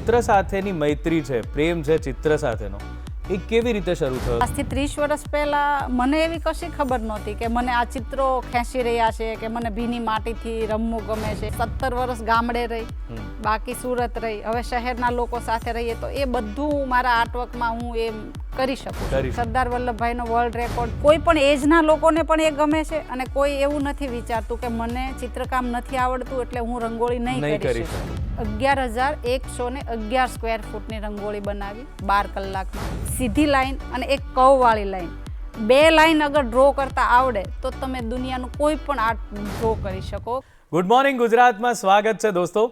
ચિત્ર સાથેની મૈત્રી છે, પ્રેમ છે ચિત્ર સાથેનો, એ કેવી રીતે શરૂ થયો? આજથી 30 વર્ષ પહેલા મને એવી કશી ખબર નહોતી કે મને આ ચિત્રો ખેંચી રહ્યા છે, કે મને ભીની માટીથી રમવું ગમે છે. 17 વર્ષ ગામડે રહી, બાકી સુરત રહી, હવે શહેરના લોકો સાથે રહીએ તો એ બધું મારા આર્ટવર્કમાં હું એમ કરી શકું છું. સરદાર વલ્લભભાઈનો વર્લ્ડ રેકોર્ડ કોઈ પણ એજના લોકોને પણ એ ગમે છે, અને કોઈ એવું નથી વિચારતું કે મને ચિત્રકામ નથી આવડતું એટલે હું રંગોળી નહીં કરી શકું. 11,111 સ્ક્વેર ફૂટની રંગોળી બનાવી 12 કલાકમાં. સીધી લાઈન અને એક કર્વવાળી લાઈન, 2 લાઈન અગર ડ્રો કરતા આવડે તો તમે દુનિયાનું કોઈ પણ આર્ટ ડ્રો કરી શકો. ગુડ મોર્નિંગ ગુજરાતમાં સ્વાગત છે દોસ્તો.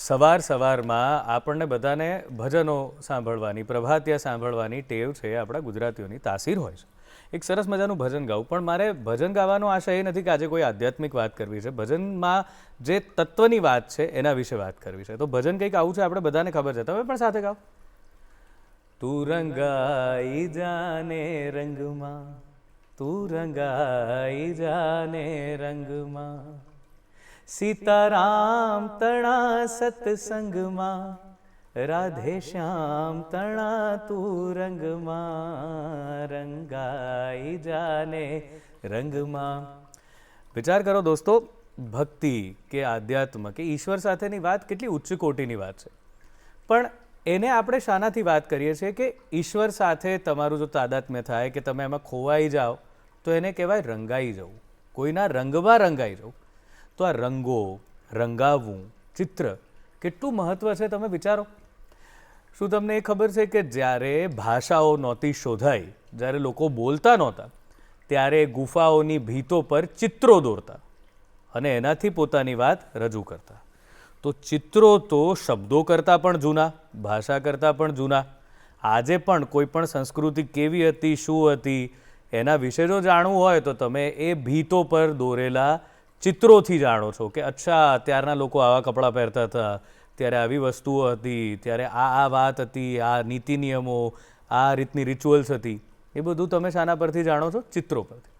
સવારમાં આપણને બધાને ભજનો સાંભળવાની, પ્રભાતિયા સાંભળવાની ટેવ છે, આપણા ગુજરાતીઓની તાસીર હોય છે. એક સરસ મજાનું ભજન ગાવું, પણ મારે ભજન ગાવાનો આશય એ નથી કે આજે કોઈ આધ્યાત્મિક વાત કરવી છે. ભજનમાં જે તત્વની વાત છે એના વિશે વાત કરવી છે. તો ભજન કંઈક આવું છે, આપણે બધાને ખબર છે. તમે પણ સાથે ગાઓ. તું રંગાઈ જાને રંગમાં, તું રંગાઈ જાને રંગમાં, સીતારામ તણા સત્સંગમાં, રાધે શ્યામ તણા તું રંગમાં, રંગાઈ જાને રંગમાં. વિચાર કરો દોસ્તો, ભક્તિ કે આધ્યાત્મ કે ઈશ્વર સાથેની વાત કેટલી ઉચ્ચ કોટીની વાત છે, પણ એને આપણે શાનાથી વાત કરીએ છીએ કે ઈશ્વર સાથે તમારું જો તાદાત્મ્ય થાય કે તમે એમાં ખોવાઈ જાઓ તો એને કહેવાય રંગાઈ જવું, કોઈના રંગમાં રંગાઈ જવું. તો આ રંગો, રંગાવવું, ચિત્ર કેટલું મહત્ત્વ છે તમે વિચારો. શું તમને એ ખબર છે કે જ્યારે ભાષાઓ નહોતી શોધાઈ, જ્યારે લોકો બોલતા નહોતા, ત્યારે ગુફાઓની ભીતો પર ચિત્રો દોરતા અને એનાથી પોતાની વાત રજૂ કરતા. તો ચિત્રો તો શબ્દો કરતાં પણ જૂના, ભાષા કરતાં પણ જૂના. આજે પણ કોઈ પણ સંસ્કૃતિ કેવી હતી, શું હતી, એના વિશે જો જાણવું હોય તો તમે એ ભીતો પર દોરેલા ચિત્રોથી જાણો છો કે અચ્છા ત્યારના લોકો આવા કપડાં પહેરતા હતા, ત્યારે આવી વસ્તુઓ હતી, ત્યારે આ વાત હતી, આ નીતિ નિયમો, આ રીતની રિચ્યુઅલ્સ હતી. એ બધું તમે શાના પરથી જાણો છો? ચિત્રો પરથી.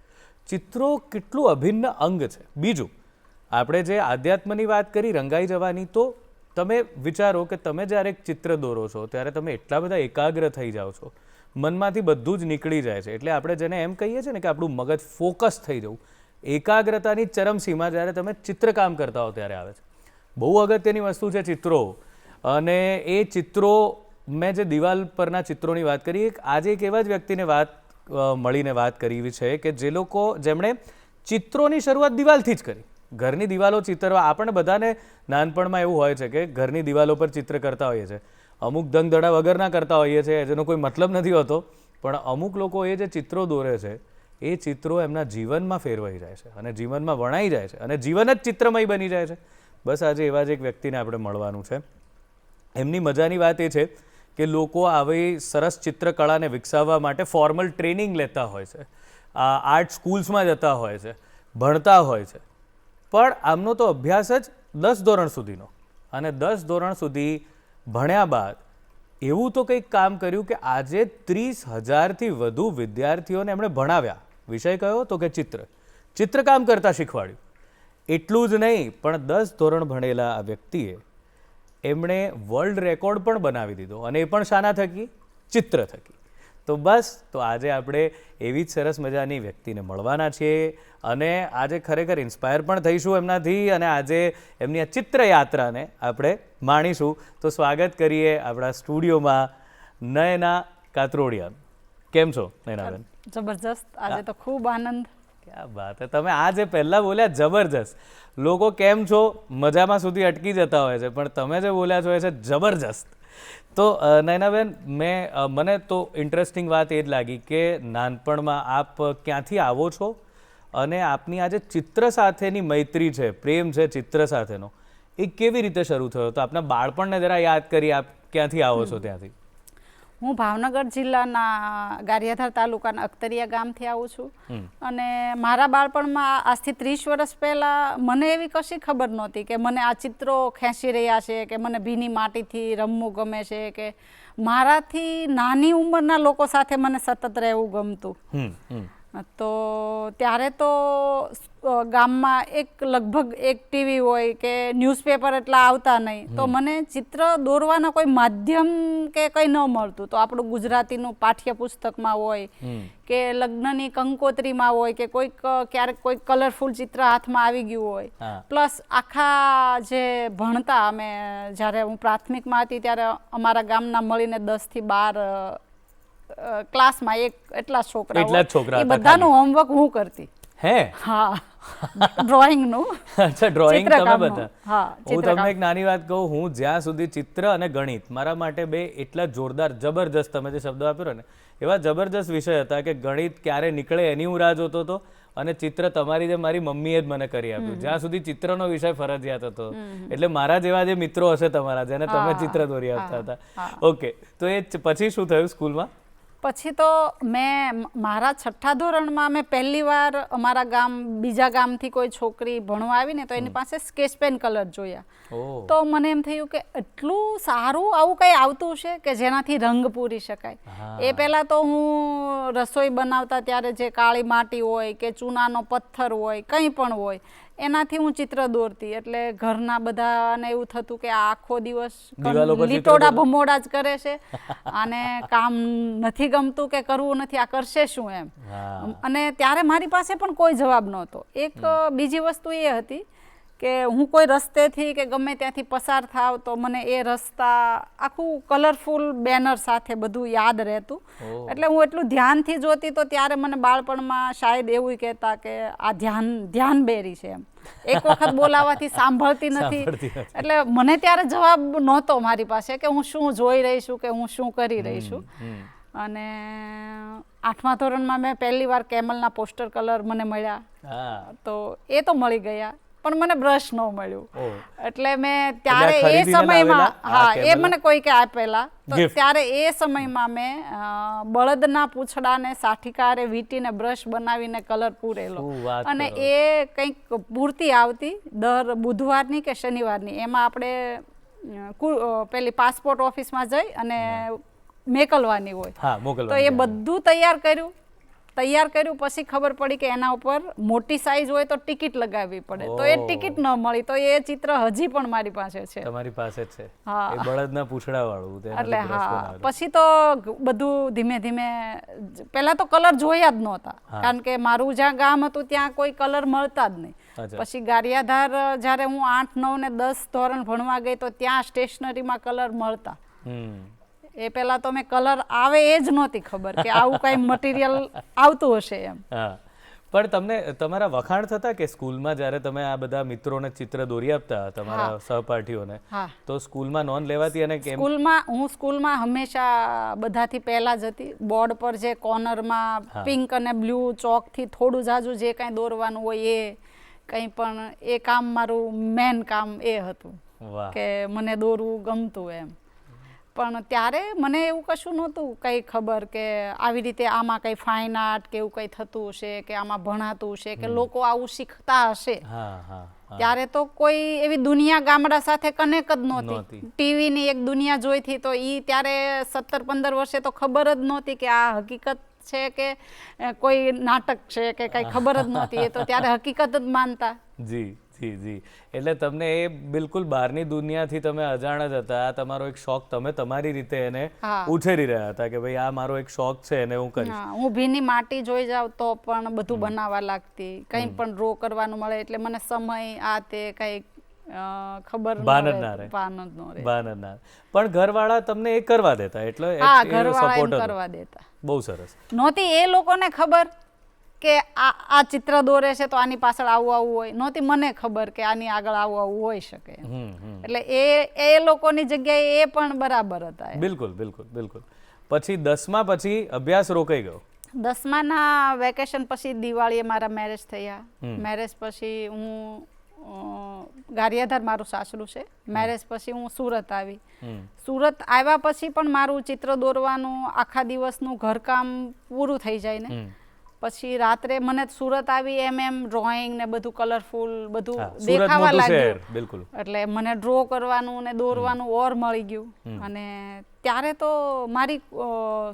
ચિત્રો કેટલું અભિન્ન અંગ છે. બીજું, આપણે જે આધ્યાત્મની વાત કરી રંગાઈ જવાની, તો તમે વિચારો કે તમે જ્યારે એક ચિત્ર દોરો છો ત્યારે તમે એટલા બધા એકાગ્ર થઈ જાઓ છો, મનમાંથી બધું જ નીકળી જાય છે. એટલે આપણે જેને એમ કહીએ છીએ ને કે આપણું મગજ ફોકસ થઈ જવું, એકાગ્રતાની ચરમસીમા જ્યારે તમે ચિત્રકામ કરતા હો ત્યારે આવે છે. બહુ અગત્યની વસ્તુ છે ચિત્રો. અને એ ચિત્રો, મેં જે દિવાલ પરના ચિત્રોની વાત કરી, આજે એક એવા જ વ્યક્તિને મળીને વાત કરવી છે કે જે લોકો, જેમણે ચિત્રોની શરૂઆત દિવાલથી જ કરી. ઘરની દિવાલો ચિત્રવા, આપણને બધાને નાનપણમાં એવું હોય છે કે ઘરની દિવાલો પર ચિત્ર કરતા હોઈએ છીએ. અમુક દંગદડા વગરના કરતા હોઈએ છીએ, જેનો કોઈ મતલબ નથી હોતો, પણ અમુક લોકો એ જે ચિત્રો દોરે છે એ ચિત્રો એમના જીવનમાં ફેરવાઈ જાય છે અને જીવનમાં વણાઈ જાય છે અને જીવન જ ચિત્રમય બની જાય છે. બસ આજે એવા જ એક વ્યક્તિને આપણે મળવાનું છે. એમની મજાની વાત એ છે કે લોકો આવી સરસ ચિત્રકળાને વિકસાવવા માટે ફોર્મલ ટ્રેનિંગ લેતા હોય છે, આર્ટ સ્કૂલ્સમાં જતા હોય છે, ભણતા હોય છે, પણ આમનો તો અભ્યાસ જ 10 ધોરણ સુધીનો. અને 10 ધોરણ સુધી ભણ્યા બાદ એવું તો કંઈક કામ કર્યું કે આજે 30,000થી વધુ વિદ્યાર્થીઓને એમણે ભણાવ્યા. વિષય કયો? તો કે ચિત્રકામ કરતાં શીખવાડ્યું. એટલું જ નહીં, પણ 10 ધોરણ ભણેલા આ વ્યક્તિએ એમણે વર્લ્ડ રેકોર્ડ પણ બનાવી દીધો, અને એ પણ શાના થકી? ચિત્ર થકી. તો બસ, તો આજે આપણે એવી જ સરસ મજાની વ્યક્તિને મળવાના છીએ અને આજે ખરેખર ઇન્સ્પાયર પણ થઈશું એમનાથી, અને આજે એમની આ ચિત્રયાત્રાને આપણે માણીશું. તો સ્વાગત કરીએ આપણા સ્ટુડિયોમાં નયના કાતરોડિયા. કેમ છો નયનાબેન? જબરજસ્ત. આજે તો ખૂબ આનંદ. ક્યાં વાત હે. તમે આ જે પહેલાં બોલ્યા જબરજસ્ત. લોકો કેમ છો મજામાં સુધી અટકી જતા હોય છે, પણ તમે જે બોલ્યા છો એ છે જબરજસ્ત. તો નયનાબેન, મને તો ઇન્ટરેસ્ટિંગ વાત એ જ લાગી કે નાનપણમાં આપ ક્યાંથી આવો છો અને આપની આ જે ચિત્ર સાથેની મૈત્રી છે, પ્રેમ છે ચિત્ર સાથેનો, એ કેવી રીતે શરૂ થયો? તો આપના બાળપણને જરા યાદ કરી, આપ ક્યાંથી આવો છો ત્યાંથી. હું ભાવનગર જિલ્લાના ગારિયાધાર તાલુકાના અખતરિયા ગામથી આવું છું. અને મારા બાળપણમાં આજથી 30 વર્ષ પહેલાં મને એવી કશી ખબર નહોતી કે મને આ ચિત્રો ખેંચી રહ્યા છે, કે મને ભીની માટીથી રમવું ગમે છે, કે મારાથી નાની ઉંમરના લોકો સાથે મને સતત રહેવું ગમતું. તો ત્યારે તો ગામમાં લગભગ એક ટીવી હોય કે ન્યૂઝપેપર એટલા આવતા નહીં, તો મને ચિત્ર દોરવાના કોઈ માધ્યમ કે કંઈ ન મળતું. તો આપણું ગુજરાતીનું પાઠ્યપુસ્તકમાં હોય કે લગ્નની કંકોત્રીમાં હોય કે ક્યારેક કોઈ કલરફુલ ચિત્ર હાથમાં આવી ગયું હોય. પ્લસ આખા જે ભણતા અમે જ્યારે હું પ્રાથમિકમાં હતી ત્યારે અમારા ગામના મળીને 10 થી 12 ક્લાસમાં એટલા છોકરા, એ બધાનું હોમવર્ક હું કરતી. હે? હા, ડ્રોઈંગનું. અચ્છા, ડ્રોઈંગ તમે બધા? હા. હું તમને એક નાની વાત કહું, હું જ્યાં સુધી ચિત્ર અને ગણિત મારા માટે બે એટલા જોરદાર જબરજસ્ત, તમે જે શબ્દો આપ્યો ને એવા જબરજસ્ત વિષય હતા કે ગણિત ક્યારે નીકળે એની હું રાહ જોતો હતો, અને ચિત્ર તમારી જે મારી મમ્મીએ જ મને કરી આપ્યું. જ્યાં સુધી ચિત્રનો વિષય ફરજિયાત હતો, એટલે મારા જેવા જે મિત્રો હશે તમારા, જેને તમે ચિત્ર દોરી આપતા હતા. ઓકે, તો એ પછી શું થયું સ્કૂલમાં? પછી તો મેં મારા 6ઠ્ઠા ધોરણમાં મેં પહેલી વાર અમારા બીજા ગામથી કોઈ છોકરી ભણવા આવીને તો એની પાસે સ્કેચ પેન કલર જોયા. તો મને એમ થયું કે એટલું સારું આવું કંઈ આવતું છે કે જેનાથી રંગ પૂરી શકાય. એ પહેલાં તો હું રસોઈ બનાવતા ત્યારે જે કાળી માટી હોય કે ચૂનાનો પથ્થર હોય, કંઈ પણ હોય, એનાથી હું ચિત્ર દોરતી. એટલે ઘરના બધાને એવું થતું કે આ આખો દિવસ લીટોડા ભમોડા જ કરે છે, અને કામ નથી ગમતું કે કરવું નથી, આ કરશે શું એમ. અને ત્યારે મારી પાસે પણ કોઈ જવાબ નહોતો. એક બીજી વસ્તુ એ હતી કે હું કોઈ રસ્તેથી કે ગમે ત્યાંથી પસાર થાવ તો મને એ રસ્તા આખું કલરફુલ બેનર સાથે બધું યાદ રહેતું. એટલે હું એટલું ધ્યાનથી જોતી, તો ત્યારે મને બાળપણમાં શાયદ એવું કહેતા કે આ ધ્યાન બેરી છે એમ. એક વખત બોલાવાથી સાંભળતી નથી. એટલે મને ત્યારે જવાબ નહોતો મારી પાસે કે હું શું જોઈ રહી છું કે હું શું કરી રહી છું. અને 8મા ધોરણમાં મેં પહેલી વાર કેમલના પોસ્ટર કલર મને મળ્યા. તો એ તો મળી ગયા, પણ મને બ્રશ ન મળ્યું. એટલે મેં ત્યારે એ સમયમાં, હા, એ મને કોઈકે આપેલા. તો ત્યારે એ સમયમાં મેં બળદના પૂંછડાને સાઠીકારે વીંટીને બ્રશ બનાવીને કલર પૂરેલો. અને એ કંઈક પૂરતી આવતી દર બુધવારની કે શનિવારની. એમાં આપણે પેલી પાસપોર્ટ ઓફિસમાં જઈ અને મેકલવાની હોય. તો એ બધું તૈયાર કર્યું. પછી ખબર પડી કે એના ઉપર મોટી સાઈઝ હોય તો ટિકિટ લગાવવી પડે. તો એ ટિકિટ ન મળી, તો એ ચિત્ર હજી પણ મારી પાસે છે. તમારી પાસે છે? હા, એ બળદના પૂંછડા વાળું. એટલે હા, પછી તો બધું ધીમે ધીમે, પહેલા તો કલર જોયા જ નહોતા, કારણ કે મારું જ્યાં ગામ હતું ત્યાં કોઈ કલર મળતા જ નહીં. પછી ગારિયાધાર જ્યારે હું 8, 9 ને 10 ધોરણ ભણવા ગઈ તો ત્યાં સ્ટેશનરીમાં કલર મળતા. એ પહેલા તો મેં કલર આવે એ જ નહોતી ખબર કે આવું કઈ મટીરિયલ આવતું હશે એમ. પણ તમને તમારા વખાણ થતા કે સ્કૂલમાં જ્યારે તમે આ બધા મિત્રોને ચિત્ર દોરી આપતા તમારા સહપાઠીઓને, તો સ્કૂલમાં નોંધ લેવાતી? અને હું સ્કૂલમાં હંમેશા બધાથી પહેલા જ હતી. બોર્ડ પર જે કોર્નરમાં પિંક અને બ્લુ ચોકથી થોડું જાજુ જે કાંઈ દોરવાનું હોય એ કંઈ પણ, એ કામ મારું મેન કામ એ હતું કે મને દોરવું ગમતું એમ. પણ ત્યારે મને એવું કશું નહોતું કંઈ ખબર કે આવી રીતે આમાં કંઈ ફાઇન આર્ટ કે એવું કંઈ થતું હશે, કે આમાં ભણાતું હશે, કે લોકો આવું શીખતા હશે. ત્યારે તો કોઈ એવી દુનિયા ગામડા સાથે કનેક્ટ જ નહોતી. ટીવીની એક દુનિયા જોઈતી, તો એ ત્યારે 17-15 વર્ષે તો ખબર જ નહોતી કે આ હકીકત છે કે કોઈ નાટક છે કે કંઈ ખબર જ નહોતી. એ તો ત્યારે હકીકત જ માનતા. જી જી જી. એટલે તમને એ બિલકુલ બહારની દુનિયાથી તમે અજાણ જ હતા. આ તમારો એક શોખ, તમે તમારી રીતે એને ઉછેરી રહ્યા હતા કે ભાઈ આ મારો એક શોખ છે એને હું કરીશ. હું ભીની માટી જોઈ જાઉં તો પણ બધું બનાવવા લાગતી. કંઈ પણ ડ્રો કરવાનું મળે એટલે મને સમય આ તે કંઈ ખબર ભાન જ ના રહે. પણ ઘરવાળા તમને એ કરવા દેતા? એટલે ઘરવાળા કરવા દેતા. બહુ સરસ. નહોતી એ લોકોને ખબર કે આ ચિત્ર દોરે છે તો આની પાછળ આવું હોય. નહોતી મને ખબર કે આની આગળ આવું હોઈ શકે. એટલે એ લોકોની જગ્યાએ એ પણ બરાબર હતા. બિલકુલ બિલકુલ બિલકુલ. પછી 10મા પછી અભ્યાસ રોકાઈ ગયો? 10માના વેકેશન પછી દિવાળીએ મારા મેરેજ થયા. મેરેજ પછી હું ગારિયાધાર મારું સાસરું છે. મેરેજ પછી હું સુરત આવી. સુરત આવ્યા પછી પણ મારું ચિત્ર દોરવાનું આખા દિવસનું ઘરકામ પૂરું થઈ જાય ને, પછી રાત્રે મને સુરત આવી એમ ડ્રોઈંગ ને બધું કલરફુલ બધું દેખાવા લાગ્યું. એટલે મને ડ્રો કરવાનું ને દોરવાનું ઓર મળી ગયું. અને ત્યારે તો મારી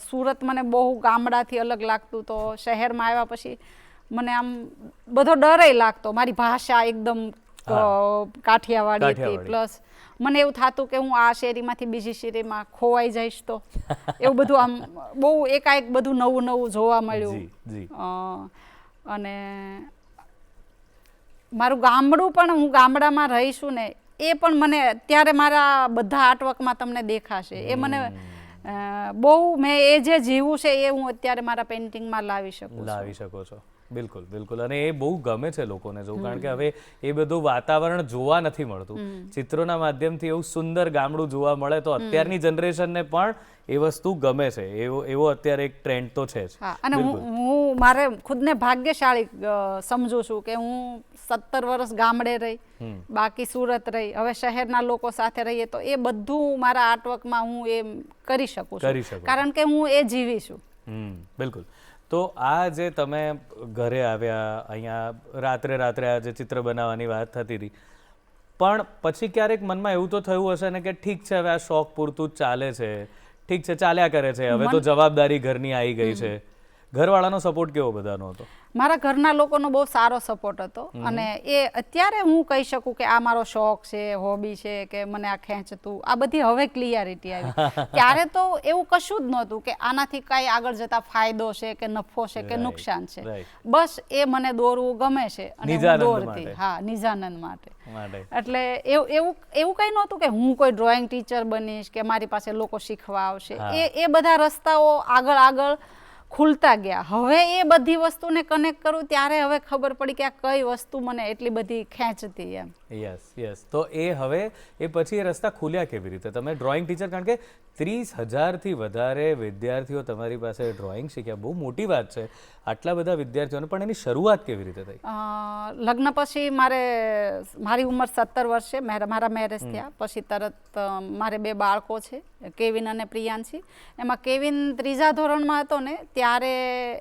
સુરત મને બહુ ગામડાથી અલગ લાગતું, તો શહેરમાં આવ્યા પછી મને આમ બધો ડર લાગતો. મારી ભાષા એકદમ કાઠિયાવાડી હતી, પ્લસ મને એવું થતું કે હું આ શેરીમાંથી બીજી શેરીમાં ખોવાઈ જઈશ, તો એવું બધું આમ બહુ એકાએક બધું નવું નવું જોવા મળ્યું. અને મારું ગામડું પણ, હું ગામડામાં રહીશું ને એ પણ મને અત્યારે મારા બધા આર્ટવર્કમાં તમને દેખાશે. એ મને બહુ, મેં એ જે જીવું છે એ હું અત્યારે મારા પેઇન્ટિંગમાં લાવી શકો છો. બિલકુલ બિલકુલ. અને એ બહુ ગમે છે લોકોને જોવું, કારણ કે હવે એ બધું વાતાવરણ જોવા નથી મળતું. ચિત્રોના માધ્યમથી એવું સુંદર ગામડું જોવા મળે તો અત્યારની જનરેશનને પણ એ વસ્તુ ગમે છે. એવો અત્યારે એક ટ્રેન્ડ તો છે જ. અને હું મારે ખુદને ભાગ્યશાળી સમજુ છું કે હું 17 વર્ષ ગામડે રહી, બાકી સુરત રહી. હવે શહેરના લોકો સાથે રહીએ તો એ બધું મારા આર્ટવર્કમાં હું એ કરી શકું છું, કારણ કે હું એ જીવી છું. બિલકુલ. તો આ જે તમે ઘરે આવ્યા, અહીંયા રાત્રે આ જે ચિત્ર બનાવવાની વાત થતી હતી, પણ પછી ક્યારેક મનમાં એવું તો થયું હશે ને કે ઠીક છે, હવે આ શોખ પૂરતું જ ચાલે છે, ઠીક છે, ચાલ્યા કરે છે, હવે તો જવાબદારી ઘરની આવી ગઈ છે. ઘરવાળાનો સપોર્ટ કેવો બધાનો હતો? મારા ઘરના લોકોનો બહુ સારો સપોર્ટ હતો. અને એ અત્યારે હું કહી શકું કે આ મારો શોખ છે, હોબી છે, કે મને આ ખેંચતું, આ બધી હવે ક્લિયરિટી આવી. ત્યારે તો એવું કશું જ નહોતું કે આનાથી કાંઈ આગળ જતા ફાયદો છે કે નફો છે કે નુકસાન છે. બસ એ મને દોરવું ગમે છે અને હું દોરતી. હા, નિજાનંદ માટે. એટલે એવું કંઈ નહોતું કે હું કોઈ ડ્રોઈંગ ટીચર બનીશ કે મારી પાસે લોકો શીખવા આવશે. એ બધા રસ્તાઓ આગળ ખુલતા ગયા. હવે એ બધી વસ્તુને કનેક્ટ કરું ત્યારે હવે ખબર પડી કે આ કઈ વસ્તુ મને એટલી બધી ખેંચતી એમ. યસ. તો એ હવે એ પછી એ રસ્તા ખુલ્યા કેવી રીતે? તમે ડ્રોઈંગ ટીચર, કારણ કે 30,000થી વધારે વિદ્યાર્થીઓ તમારી પાસે ડ્રોઈંગ શીખ્યા, બહુ મોટી વાત છે. આટલા બધા વિદ્યાર્થીઓને, પણ એની શરૂઆત કેવી રીતે થઈ? લગ્ન પછી મારી ઉંમર 17 વર્ષ છે, મારા મેરેજ થયા પછી તરત મારે 2 બાળકો છે, કેવિન અને પ્રિયાંશી. એમાં કેવિન 3જા ધોરણમાં હતો ને ત્યારે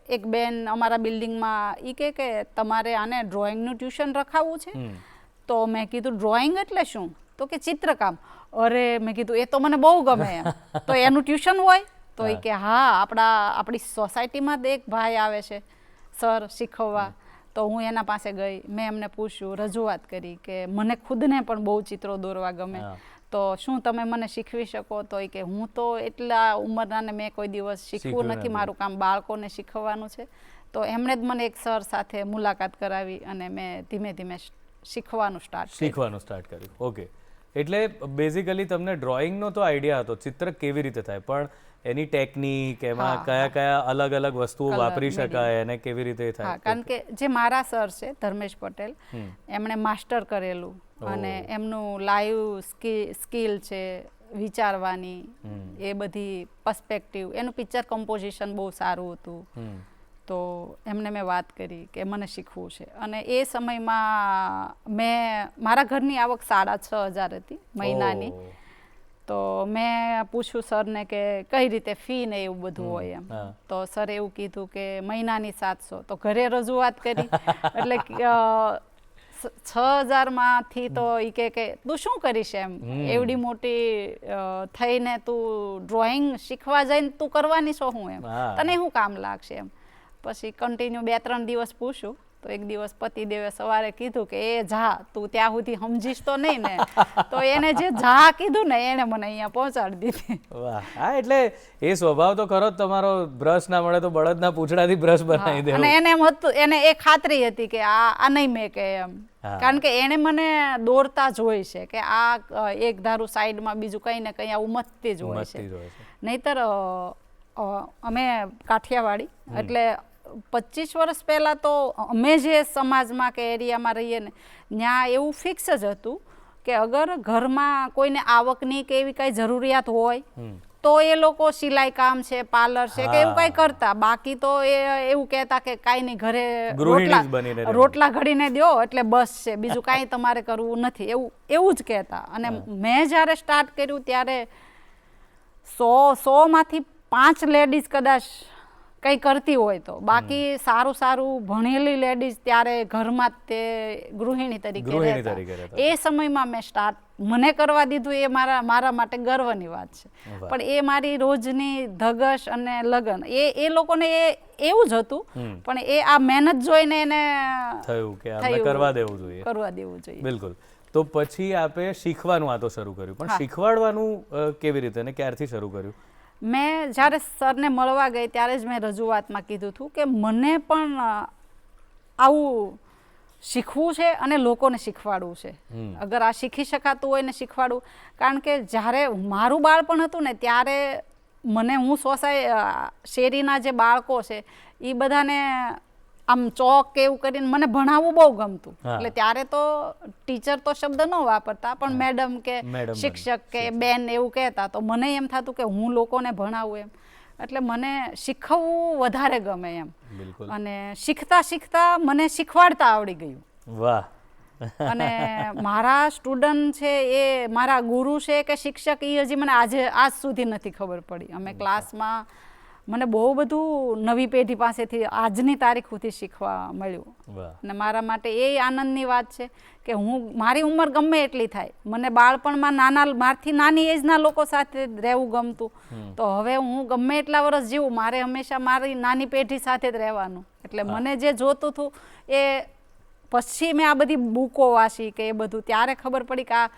એક બેન અમારા બિલ્ડિંગમાં એ કે તમારે આને ડ્રોઈંગનું ટ્યુશન રખાવવું છે. તો મેં કીધું ડ્રોઈંગ એટલે શું? તો કે ચિત્રકામ. અરે, મેં કીધું એ તો મને બહુ ગમે એમ. તો એનું ટ્યુશન હોય? તો એ કે હા, આપણી સોસાયટીમાં જ એક ભાઈ આવે છે સર શીખવવા. તો હું એના પાસે ગઈ, મેં એમને પૂછ્યું, રજૂઆત કરી કે મને ખુદને પણ બહુ ચિત્રો દોરવા ગમે, તો શું તમે મને શીખવી શકો? તો એ કે હું તો એટલા ઉંમરના ને મેં કોઈ દિવસ શીખવું નથી, મારું કામ બાળકોને શીખવવાનું છે. તો એમણે જ મને એક સર સાથે મુલાકાત કરાવી અને મેં ધીમે ધીમે શીખવાનું સ્ટાર્ટ કર્યું. ઓકે. એટલે બેઝિકલી તમને ડ્રોઈંગનો તો આઈડિયા હતો, ચિત્ર કેવી રીતે થાય, પણ એની ટેકનિક, એમાં કયા અલગ અલગ વસ્તુઓ વાપરી શકાય અને કેવી રીતે થાય? કારણ કે જે મારા સર છે ધર્મેશ પટેલ, એમણે માસ્ટર કરેલું અને એમનું લાઈવ સ્કિલ છે વિચારવાની, એ બધી પર્સપેક્ટિવ, એનું પિક્ચર કમ્પોઝિશન બહુ સારું હતું. તો એમને મેં વાત કરી કે મને શીખવું છે. અને એ સમયમાં મારા ઘરની આવક 6,500 હતી મહિનાની. તો મેં પૂછ્યું સરને કે કઈ રીતે ફી ને એવું બધું હોય એમ. તો સર એવું કીધું કે મહિનાની 700. તો ઘરે રજૂઆત કરી એટલે 6,000માંથી તો એ કે તું શું કરીશ એમ, એવડી મોટી થઈને તું ડ્રોઈંગ શીખવા જઈને તું કરવાની છો હું એમ, તને શું કામ લાગશે એમ. પછી કન્ટિન્યુ 2-3 દિવસ પૂછ્યું. તો એક દિવસ પતિદેવે સવારે કીધું કે એ જા, તું ત્યાં સુધી સમજીશ તો નહીં ને. તો એને જે જા કીધું ને એને મને અહીંયા પહોંચાડી દીધી. વાહ. હા, એટલે એ સ્વભાવ તો ખરો જ તમારો, બ્રશ ના મળે તો બળદના પૂંછડાથી બ્રશ બનાવી દેવો. અને એને એમ હતું, એને એ ખાતરી હતી કે આ નહીં મેં કે એમ, કારણ કે એને મને દોરતા જોઈ છે કે આ એક ધારું સાઈડમાં બીજું કંઈ ને કંઈ આવું મથતી જ હોય છે. નહીતર અમે કાઠિયાવાડી, એટલે 25 વર્ષ પહેલાં તો અમે જે સમાજમાં કે એરિયામાં રહીએ ને ત્યાં એવું ફિક્સ જ હતું કે અગર ઘરમાં કોઈને આવકની કે એવી કાંઈ જરૂરિયાત હોય તો એ લોકો સિલાઈ કામ છે, પાર્લર છે કે એવું કાંઈ કરતા. બાકી તો એ એવું કહેતા કે કાંઈ નહીં, ઘરે રોટલા ઘડીને દો એટલે બસ છે, બીજું કાંઈ તમારે કરવું નથી, એવું જ કહેતા. અને મેં જ્યારે સ્ટાર્ટ કર્યું ત્યારે 100માંથી 5 લેડીઝ કદાચ કંઈ કરતી હોય તો. બાકી સારું સારું ભણેલી લેડીઝ ત્યારે ઘરમાં જ તે ગૃહિણી તરીકે રહેતા. એ સમયમાં મેં સ્ટાર્ટ મને કરવા દીધું એ મારા માટે ગર્વની વાત છે. પણ એ મારી રોજની ધગશ અને લગન એ લોકોને એવું જ હતું, પણ એ આ મહેનત જોઈને એને થયું કે આપણે કરવા દેવું જોઈએ. બિલકુલ. તો પછી આપે શીખવાનું આ તો શરૂ કર્યું, પણ શીખવાડવાનું કેવી રીતે અને ક્યારથી શરૂ કર્યું? મેં જ્યારે સરને મળવા ગઈ ત્યારે જ મેં રજૂઆતમાં કીધું હતું કે મને પણ આવું શીખવું છે અને લોકોને શીખવાડવું છે. અગર આ શીખી શકાતું હોય ને શીખવાડવું. કારણ કે જ્યારે મારું બાળપણ હતું ને ત્યારે હું શેરીના જે બાળકો છે એ બધાને આમ ચોક કે એવું કરીને મને ભણાવવું બહુ ગમતું. એટલે ત્યારે તો ટીચર તો શબ્દ ન વાપરતા, પણ મેડમ કે શિક્ષક કે બેન એવું કહેતા, તો મને એમ થતું કે હું લોકોને ભણાવું એમ. એટલે મને શીખવવું વધારે ગમે એમ. અને શીખતા શીખતા મને શીખવાડતા આવડી ગયું. વાહ. અને મારા સ્ટુડન્ટ છે એ મારા ગુરુ છે કે શિક્ષક એ હજી મને આજ સુધી નથી ખબર પડી. અમે ક્લાસમાં મને બહુ બધું નવી પેઢી પાસેથી આજની તારીખ સુધી શીખવા મળ્યું. અને મારા માટે એ આનંદની વાત છે કે મારી ઉંમર ગમે એટલી થાય, મને બાળપણમાં મારથી નાની એજના લોકો સાથે રહેવું ગમતું. તો હવે હું ગમે એટલા વર્ષ જીવું, મારે હંમેશા મારી નાની પેઢી સાથે જ રહેવાનું. એટલે મને જે જોતું હતું એ પછી મેં આ બધી બુકો વાંચી કે એ બધું, ત્યારે ખબર પડી કે આ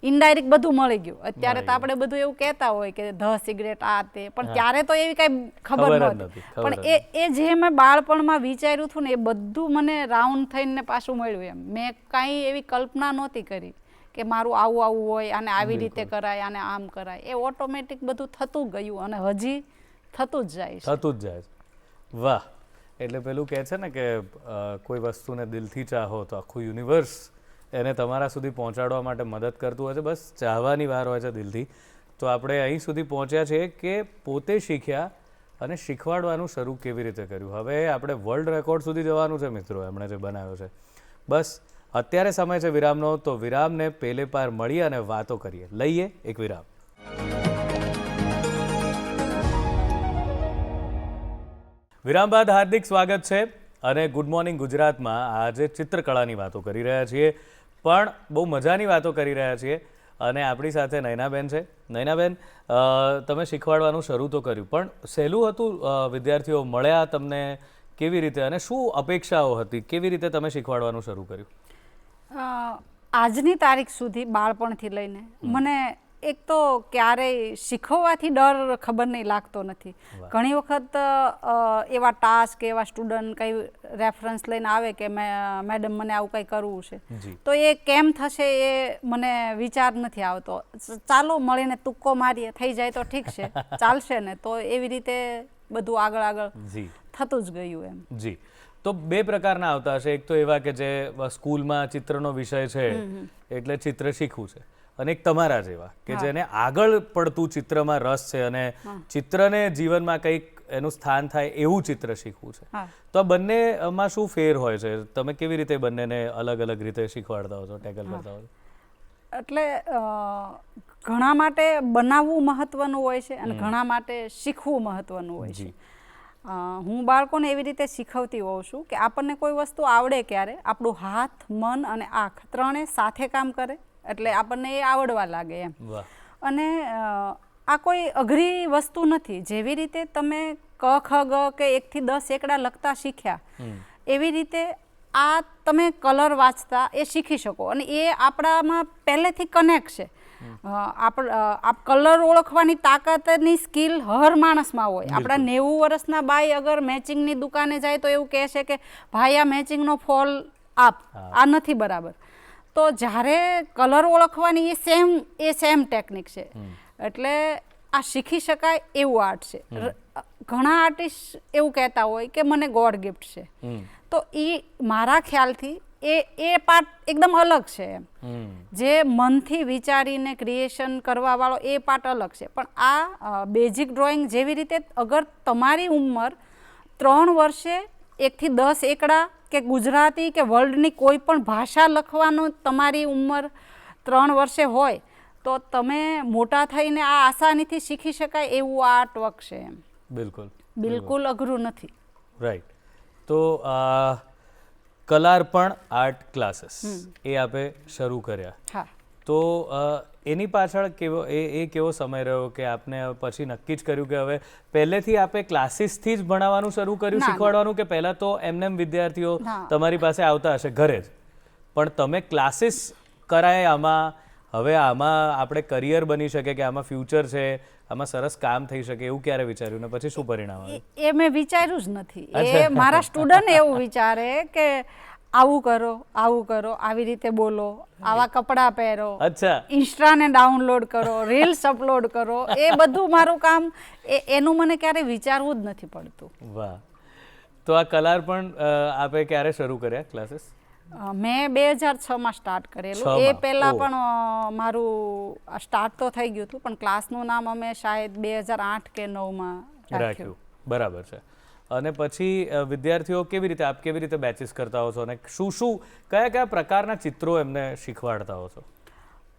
ઇનડાયરેક્ટ બધું મળી ગયું. અત્યારે તો આપણે બધું એવું કહેતા હોય કે સિગરેટ આ તે, પણ ત્યારે તો એવી કઈ ખબર નહોતી. પણ એ જે મેં બાળપણમાં વિચાર્યું હતું ને એ બધું મને રાઉન્ડ થઈને પાછું મળ્યું એમ. મેં કાંઈ એવી કલ્પના નહોતી કરી કે મારું આવું હોય અને આવી રીતે કરાય અને આમ કરાય. એ ઓટોમેટિક બધું થતું ગયું અને હજી થતું જ જાય. વાહ. એટલે પેલું કહે છે ને કે કોઈ વસ્તુને દિલથી ચાહો તો આખું યુનિવર્સ એને તમારા સુધી પહોંચાડવા માટે મદદ કરતું હોય છે. બસ ચાહવાની વાર હોય છે દિલથી. તો આપણે અહીં સુધી પહોંચ્યા છે કે પોતે શીખ્યા અને શીખવાડવાનું શરૂ કેવી રીતે કર્યું. હવે આપણે વર્લ્ડ રેકોર્ડ સુધી જવાનું છે મિત્રો, એમણે જે બનાવ્યો છે. બસ અત્યારે સમય છે વિરામનો, તો વિરામને પેલે પાર મળીએ અને વાતો કરીએ. લઈએ એક વિરામ. વિરામ બાદ હાર્દિક સ્વાગત છે અને ગુડ મોર્નિંગ ગુજરાતમાં આજે ચિત્રકળાની વાતો કરી રહ્યા છીએ, પણ બહુ મજાની વાતો કરી રહ્યા છીએ. અને આપણી સાથે નયનાબેન છે. નયનાબેન, તમે શીખવાડવાનું શરૂ તો કર્યું, પણ સહેલું હતું? વિદ્યાર્થીઓ મળ્યા તમને કેવી રીતે અને શું અપેક્ષાઓ હતી? કેવી રીતે તમે શીખવાડવાનું શરૂ કર્યું? આજની તારીખ સુધી બાળપણથી લઈને મને એક તો ક્યારેય શીખવવાથી ડર ખબર નહીં લાગતો નથી. ઘણી વખત એવા ટાસ્ક એવા સ્ટુડન્ટ કંઈ રેફરન્સ લઈને આવે કે મેડમ મને આવું કંઈ કરવું છે, તો એ કેમ થશે એ મને વિચાર નથી આવતો. ચાલો મળીને તુક્કો મારીએ, થઈ જાય તો ઠીક છે, ચાલશે ને. તો એવી રીતે બધું આગળ થતું જ ગયું એમ. જી. તો બે પ્રકારના આવતા હશે. એક તો એવા કે જે સ્કૂલમાં ચિત્રનો વિષય છે એટલે ચિત્ર શીખવું છે, અને એક તમારા જેવા કે જેને આગળ પડતું ચિત્રમાં રસ છે અને ચિત્રને જીવનમાં કંઈક એનું સ્થાન થાય એવું ચિત્ર શીખવું છે. તો આ બંનેમાં શું ફેર હોય છે? તમે કેવી રીતે બંનેને અલગ અલગ રીતે શીખવાડતા હો છો, ટેકલ કરતા હો છો? એટલે ઘણા માટે બનાવવું મહત્વનું હોય છે અને ઘણા માટે શીખવું મહત્વનું હોય છે. હું બાળકોને એવી રીતે શીખવતી હોઉં છું કે આપણને કોઈ વસ્તુ આવડે ક્યારે આપણું હાથ, મન અને આંખ ત્રણે સાથે કામ કરે એટલે આપણને એ આવડવા લાગે એમ. અને આ કોઈ અઘરી વસ્તુ નથી. જેવી રીતે તમે ક ખ ગ કે 1 થી 10 એકડા લખતા શીખ્યા, એવી રીતે આ તમે કલર વાંચતા એ શીખી શકો. અને એ આપણામાં પહેલેથી કનેક્ટ છે. કલર ઓળખવાની તાકાતની સ્કિલ હર માણસમાં હોય. આપણા 90 વર્ષના બાઈ અગર મેચિંગની દુકાને જાય તો એવું કહે છે કે ભાઈ આ મેચિંગનો ફોલ આપ, આ નથી બરાબર. તો જ્યારે કલર ઓળખવાની એ સેમ ટેકનિક છે. એટલે આ શીખી શકાય એવું આર્ટ છે. ઘણા આર્ટિસ્ટ એવું કહેતા હોય કે મને ગોડ ગિફ્ટ છે, તો એ મારા ખ્યાલથી એ પાર્ટ એકદમ અલગ છે એમ. જે મનથી વિચારીને ક્રિએશન કરવા વાળો એ પાર્ટ અલગ છે. પણ આ બેઝિક ડ્રોઈંગ જેવી રીતે અગર તમારી ઉંમર 3 વર્ષે 1 થી 10 એકડા કે ગુજરાતી કે વર્લ્ડની કોઈ પણ ભાષા લખવાનું તમારી ઉંમર 3 વર્ષે હોય તો તમે મોટા થઈને આ આસાનીથી શીખી શકાય એવું આર્ટવર્ક છે એમ. બિલકુલ. બિલકુલ અઘરું નથી. રાઈટ. તો કલાર્પણ આર્ટ ક્લાસીસ એ આપે શરૂ કર્યા. હા. તો એની પાછળ કેવો સમય રહ્યો કે આપને પછી નક્કી જ કર્યું કે હવે પહેલેથી આપે ક્લાસીસથી જ ભણાવવાનું શરૂ કર્યું, શીખવાડવાનું, કે પહેલા તો એમનેમ વિદ્યાર્થીઓ તમારી પાસે આવતા હશે ઘરે જ, પણ તમે ક્લાસીસ કરાય આમાં આપણે કરિયર બની શકે, કે આમાં ફ્યુચર છે, આમાં સરસ કામ થઈ શકે, એવું ક્યારે વિચાર્યું ને પછી શું પરિણામ આવ્યું? એ મેં વિચાર્યું જ નથી. એ મારા સ્ટુડન્ટ એવું વિચારે કે આવું કરો, આવી રીતે બોલો, આવા કપડાં પહેરો, ઇન્સ્ટાને ડાઉનલોડ કરો, રીલ્સ અપલોડ કરો, એ બધું મારું કામ. એનું મને ક્યારેય વિચારવું જ નથી પડતું. વાહ. તો આ કલાર્પણ આપે ક્યારે શરૂ કર્યા ક્લાસીસ? મેં 2006માં સ્ટાર્ટ કરેલું. એ પહેલા પણ મારું સ્ટાર્ટ તો થઈ ગયું હતું, પણ ક્લાસનું નામ અમે શાયદ 2008 કે 9માં રાખ્યું. બરાબર છે. અને પછી વિદ્યાર્થીઓ કેવી રીતે બેચીસ કરતા હો છો, અને કયા પ્રકારના ચિત્રો એમને શીખવાડતા હો છો?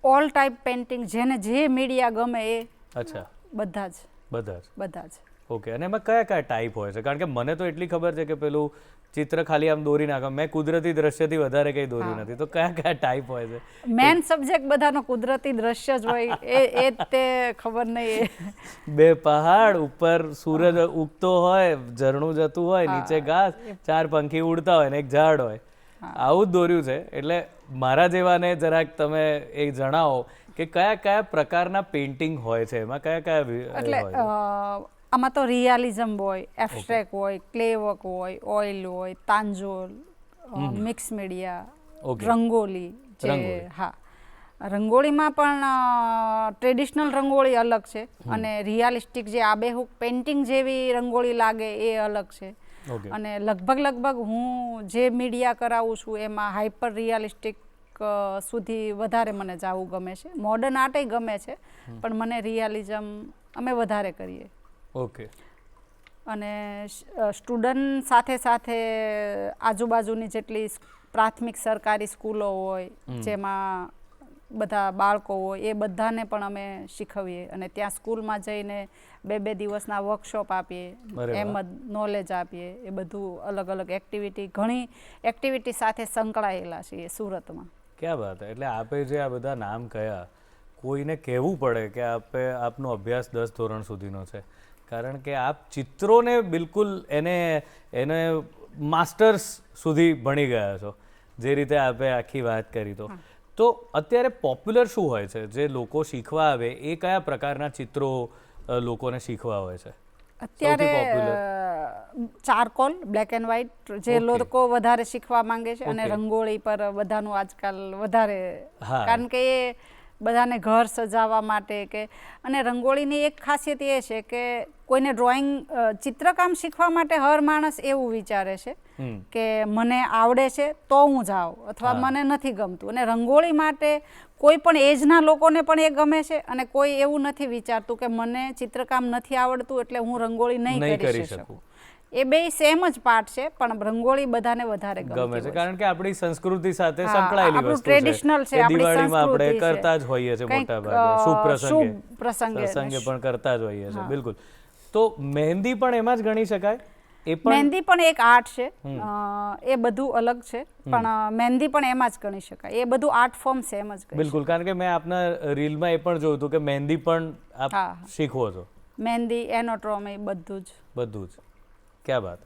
ઓલ ટાઈપ પેઇન્ટિંગ, જેને જે મીડિયા ગમે એ. અચ્છા. બધા જ. ઓકે. અને એમાં કયા ટાઈપ હોય છે? કારણ કે મને તો એટલી ખબર છે કે પેલું ચિત્ર ખાલી આમ દોરી નાખો, મેં કુદરતી દ્રશ્યથી વધારે કંઈ દોર્યું નથી. તો કયા ટાઈપ હોય છે? મેન સબ્જેક્ટ બધાનો કુદરતી દ્રશ્ય જ હોય. એ તે ખબર નહીં. બે પહાડ ઉપર, સૂરજ ઉગતો હોય, ઝરણું જતું હોય, નીચે ઘાસ, 4 પંખી ઉડતા હોય ને એક ઝાડ હોય, આવું જ દોર્યું છે. એટલે મારા જેવાને જરાક તમે એ જણાવો કે કયા પ્રકારના પેઇન્ટિંગ હોય છે, એમાં કયા એટલે આમાં તો રિયાલિઝમ હોય, એબ્સ્ટ્રેક્ટ હોય, ક્લે વર્ક હોય, ઓઇલ હોય, તાંજોલ, મિક્સ મીડિયા, રંગોલી. હા, રંગોળીમાં પણ ટ્રેડિશનલ રંગોળી અલગ છે, અને રિયાલિસ્ટિક જે આબેહૂબ પેઇન્ટિંગ જેવી રંગોળી લાગે એ અલગ છે. અને લગભગ હું જે મીડિયા કરાવું છું એમાં હાઇપર રિયાલિસ્ટિક સુધી વધારે મને જવું ગમે છે. મોડર્ન આર્ટ ગમે છે, પણ મને રિયાલિઝમ અમે વધારે કરીએ. ઓકે. અને સ્ટુડન્ટ સાથે આજુબાજુની જેટલી પ્રાથમિક સરકારી સ્કૂલો હોય, જેમાં બધા બાળકો હોય, એ બધાને પણ અમે શીખવીએ. અને ત્યાં સ્કૂલમાં જઈને 2 દિવસના વર્કશોપ આપીએ, એમ જ નોલેજ આપીએ. એ બધું અલગ એક્ટિવિટી, ઘણી એક્ટિવિટી સાથે સંકળાયેલા છીએ સુરતમાં. ક્યાં વાત. એટલે આપે જે આ બધા નામ કયા, કોઈને કહેવું પડે કે આપનો અભ્યાસ 10 ધોરણ સુધીનો છે, કારણ કે આપ ચિત્રોને બિલકુલ એને માસ્ટર્સ સુધી ભણી ગયા છો, જે રીતે આપે આખી વાત કરી. તો અત્યારે પોપ્યુલર શું હોય છે, જે લોકો શીખવા આવે એ કયા પ્રકારના ચિત્રો લોકોને શીખવા હોય છે? અત્યારે ચારકોલ, બ્લેક એન્ડ વ્હાઇટ, જે લોકો વધારે શીખવા માંગે છે, અને રંગોળી પર બધાનું આજકાલ વધારે, કારણ કે એ બધાને ઘર સજાવવા માટે અને રંગોળીની એક ખાસિયત એ છે કે કોઈને ડ્રોઈંગ, ચિત્રકામ શીખવા માટે હર માણસ એવું વિચારે છે કે મને આવડે છે તો હું જાઉં, અથવા મને નથી ગમતું. અને રંગોળી માટે કોઈ પણ એજના લોકોને પણ એ ગમે છે, અને કોઈ એવું નથી વિચારતું કે મને ચિત્રકામ નથી આવડતું એટલે હું રંગોળી નહીં કરી શકું. એ બે સેમ જ પાર્ટ છે, પણ રંગોળી બધાને વધારે ગમે છે, કારણ કે આપણી સંસ્કૃતિ સાથે સંકળાયેલી વસ્તુ છે. ટ્રેડિશનલ છે, દિવાળીમાં આપણે કરતા જ હોઈએ છીએ, મોટા ભાગે શુભ પ્રસંગે પણ કરતા જ હોઈએ છીએ. બિલકુલ. તો મહેંદી પણ એમાં જ ગણી શકાય? મહેંદી પણ એક આર્ટ છે, એ બધું અલગ છે, પણ મહેંદી પણ એમાં જ ગણી શકાય. એ બધું આર્ટ ફોર્મ સેમ જ. બિલકુલ. કારણ કે મેં આપના રીલમાં એ પણ જોયું હતું કે મહેંદી પણ આપ શીખવો છો. મહેંદી, એનોટ્રોમી, બધું જ. ક્યાં વાત.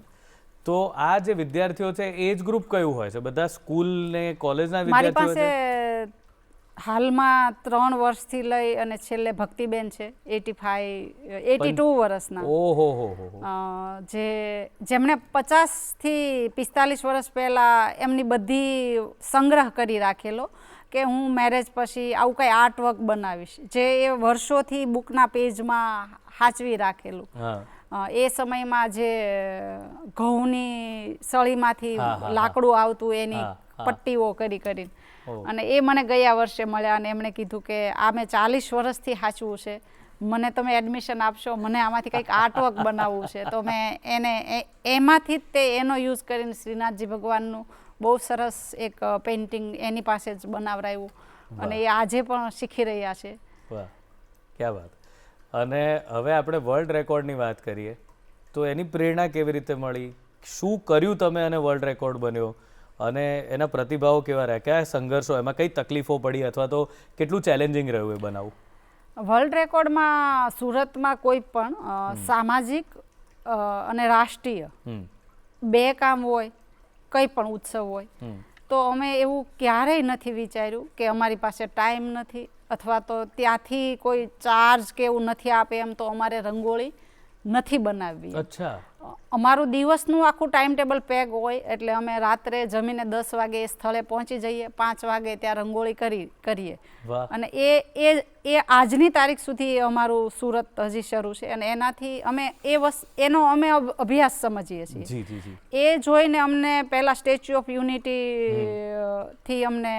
તો આ જે વિદ્યાર્થીઓ છે, એજ ગ્રુપ કયું હોય છે? બધા સ્કૂલ ને કોલેજના વિદ્યાર્થીઓ છે? મારી પાસે હાલમાં 3 વર્ષથી લઈ અને છેલ્લે ભક્તિબેન છે, 82 વર્ષના. જેમણે 50 થી 45 વર્ષ પહેલા એમની બધી સંગ્રહ કરી રાખેલો કે હું મેરેજ પછી આવું કંઈ આર્ટવર્ક બનાવીશ, જે એ વર્ષોથી બુકના પેજમાં સાચવી રાખેલું. એ સમયમાં જે ઘઉંની સળીમાંથી લાકડું આવતું, એની પટ્ટીઓ કરીને. અને એ મને ગયા વર્ષે મળ્યા, અને એમણે કીધું કે આ મેં 40 વર્ષથી સાચવું છે, મને તમે એડમિશન આપશો, મને આમાંથી કંઈક આર્ટવર્ક બનાવવું છે. તો મેં એમાંથી જ એનો યુઝ કરીને શ્રીનાથજી ભગવાનનું બહુ સરસ એક પેઇન્ટિંગ એની પાસે જ બનાવરાયું, અને એ આજે પણ શીખી રહ્યા છે. વાહ, ક્યાં વાત. અને હવે આપણે વર્લ્ડ રેકોર્ડની વાત કરીએ તો એની પ્રેરણા કેવી રીતે મળી, શું કર્યું તમે અને વર્લ્ડ રેકોર્ડ બન્યો, અને એના પ્રતિભાવો કેવા રહ્યા, કયા સંઘર્ષો, એમાં કઈ તકલીફો પડી અથવા તો કેટલું ચેલેન્જિંગ રહ્યું એ બનાવવું? વર્લ્ડ રેકોર્ડમાં સુરતમાં કોઈ પણ સામાજિક અને રાષ્ટ્રીય બે કામ હોય, કંઈ પણ ઉત્સવ હોય, તો અમે એવું ક્યારેય નથી વિચાર્યું કે અમારી પાસે ટાઈમ નથી અથવા તો ત્યાંથી કોઈ ચાર્જ કે એવું નથી આપે એમ તો અમારે રંગોળી નથી બનાવવી. અચ્છા. અમારું દિવસનું આખું ટાઈમ ટેબલ પેક હોય એટલે અમે રાત્રે જમીને 10 વાગે એ સ્થળે પહોંચી જઈએ, 5 વાગે ત્યાં રંગોળી કરીએ. અને એ આજની તારીખ સુધી અમારું સુરત હજી શરૂ છે અને એનાથી અમે એનો અમે અભ્યાસ સમજીએ છીએ. એ જોઈને અમને પહેલાં સ્ટેચ્યુ ઓફ યુનિટી થી અમને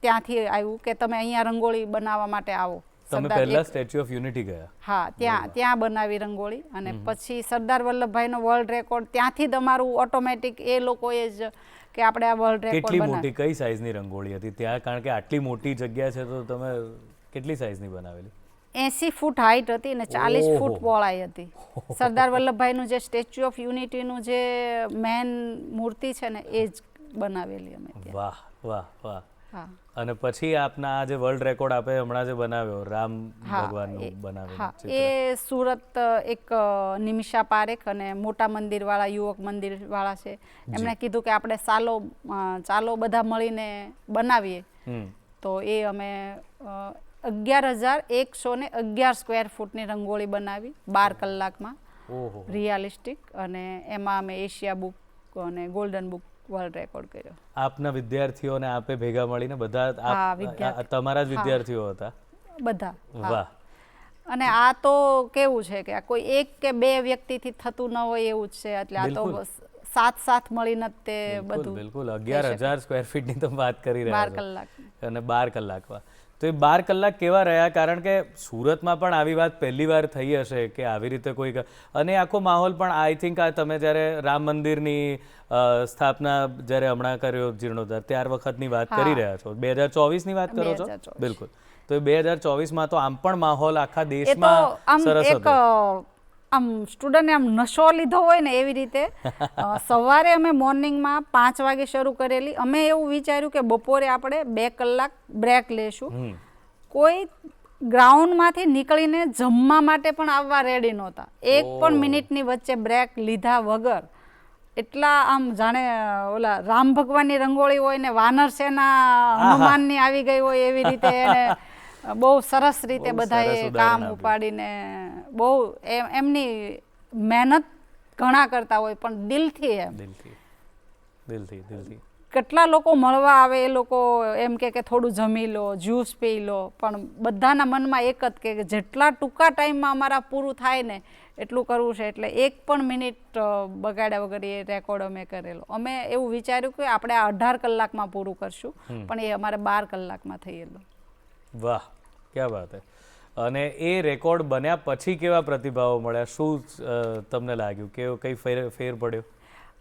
ત્યાંથી આવ્યું કે તમે અહીંયા રંગોળી બનાવવા માટે આવો. તમે પહેલા સ્ટેચ્યુ ઓફ યુનિટી ગયા? હા, ત્યાં બનાવી રંગોળી. અને પછી સરદાર વલ્લભભાઈનો વર્લ્ડ રેકોર્ડ ત્યાંથી તમારું ઓટોમેટિક એ લોકોએ જ કે આપણે આ વર્લ્ડ રેકોર્ડ કેટલી મોટી, કઈ સાઈઝની રંગોળી હતી ત્યાં? કારણ કે આટલી મોટી જગ્યા છે તો તમે કેટલી સાઈઝની બનાવેલી? 80 ફૂટ હાઈટ હતી અને 40 ફૂટ પહોળાઈ હતી. સરદાર વલ્લભભાઈનું જે સ્ટેચ્યુ ઓફ યુનિટીનું જે મેન મૂર્તિ છે ને એ જ બનાવેલી અમે. વાહ વાહ વાહ. હા. અને પછી આપના આ જે વર્લ્ડ રેકોર્ડ આપે હમણાં જે બનાવ્યો રામ ભગવાનનું બનાવેલું ચિત્ર, એ સુરત એક નિમિષા પારેખ અને મોટા મંદિરવાળા, યુવક મંદિરવાળા છે, એમણે કીધું કે આપણે ચાલો બધા મળીને બનાવીએ. તો એ અમે 11,111 સ્ક્વેર ફૂટની રંગોળી બનાવી 12 કલાકમાં, રિયાલિસ્ટિક. અને એમાં અમે એશિયા બુક અને ગોલ્ડન બુક વર્લ્ડ રેકોર્ડ કર્યો. આપના વિદ્યાર્થીઓને આપે ભેગા મળીને બધા તમારા જ વિદ્યાર્થીઓ હતા? બધા. વાહ. અને આ તો કેવું છે કે કોઈ એક કે બે વ્યક્તિથી થતું ન હોય એવું જ છે, એટલે આ તો સાથ મળીને તે બધું. બિલકુલ. 11,000 સ્ક્વેર ફીટની તમે વાત કરી રહ્યા છો. 12 કલાક. અને 12 કલાકમાં તો એ 12 કલાક કેવા રહ્યા? કારણ કે સુરતમાં પણ આવી વાત પહેલી વાર થઈ હશે કે આવી રીતે કોઈ, અને આખો માહોલ પણ આઈ થિંક આ તમે જ્યારે રામ મંદિરની સ્થાપના જ્યારે હમણાં કર્યો જીર્ણોદ્ધાર ત્યાર વખતની વાત કરી રહ્યા છો, 2024ની વાત કરો છો? બિલકુલ. તો એ 2024માં તો આમ પણ માહોલ આખા દેશમાં સરસ હતો. આમ સ્ટુડન્ટને આમ નશો લીધો હોય ને એવી રીતે. સવારે અમે મોર્નિંગમાં 5 વાગે શરૂ કરેલી. અમે એવું વિચાર્યું કે બપોરે આપણે 2 કલાક બ્રેક લેશું. કોઈ ગ્રાઉન્ડમાંથી નીકળીને જમવા માટે પણ આવવા રેડી નહોતા. 1 પણ મિનિટની વચ્ચે બ્રેક લીધા વગર એટલા આમ જાણે ઓલા રામ ભગવાનની રંગોળી હોય ને વાનર સેના હનુમાનની આવી ગઈ હોય એવી રીતે એને બહુ સરસ રીતે બધાએ કામ ઉપાડીને બહુ એમની મહેનત ઘણા કરતા હોય પણ દિલથી કેટલા લોકો મળવા આવે એ લોકો એમ કે થોડું જમી લો, જ્યુસ પી લો, પણ બધાના મનમાં એક જ કે જેટલા ટૂંકા ટાઈમમાં અમારા પૂરું થાય ને એટલું કરવું છે. એટલે 1 પણ મિનિટ બગાડ્યા વગર એ રેકોર્ડ અમે કરેલો. અમે એવું વિચાર્યું કે આપણે આ 18 કલાકમાં પૂરું કરશું, પણ એ અમારે 12 કલાકમાં થયેલું. વાહ, ક્યાં વાત હે. અને એ રેકોર્ડ બન્યા પછી કેવા પ્રતિભાવો મળ્યા? શું તમને લાગ્યું કે કઈ ફેર પડ્યો?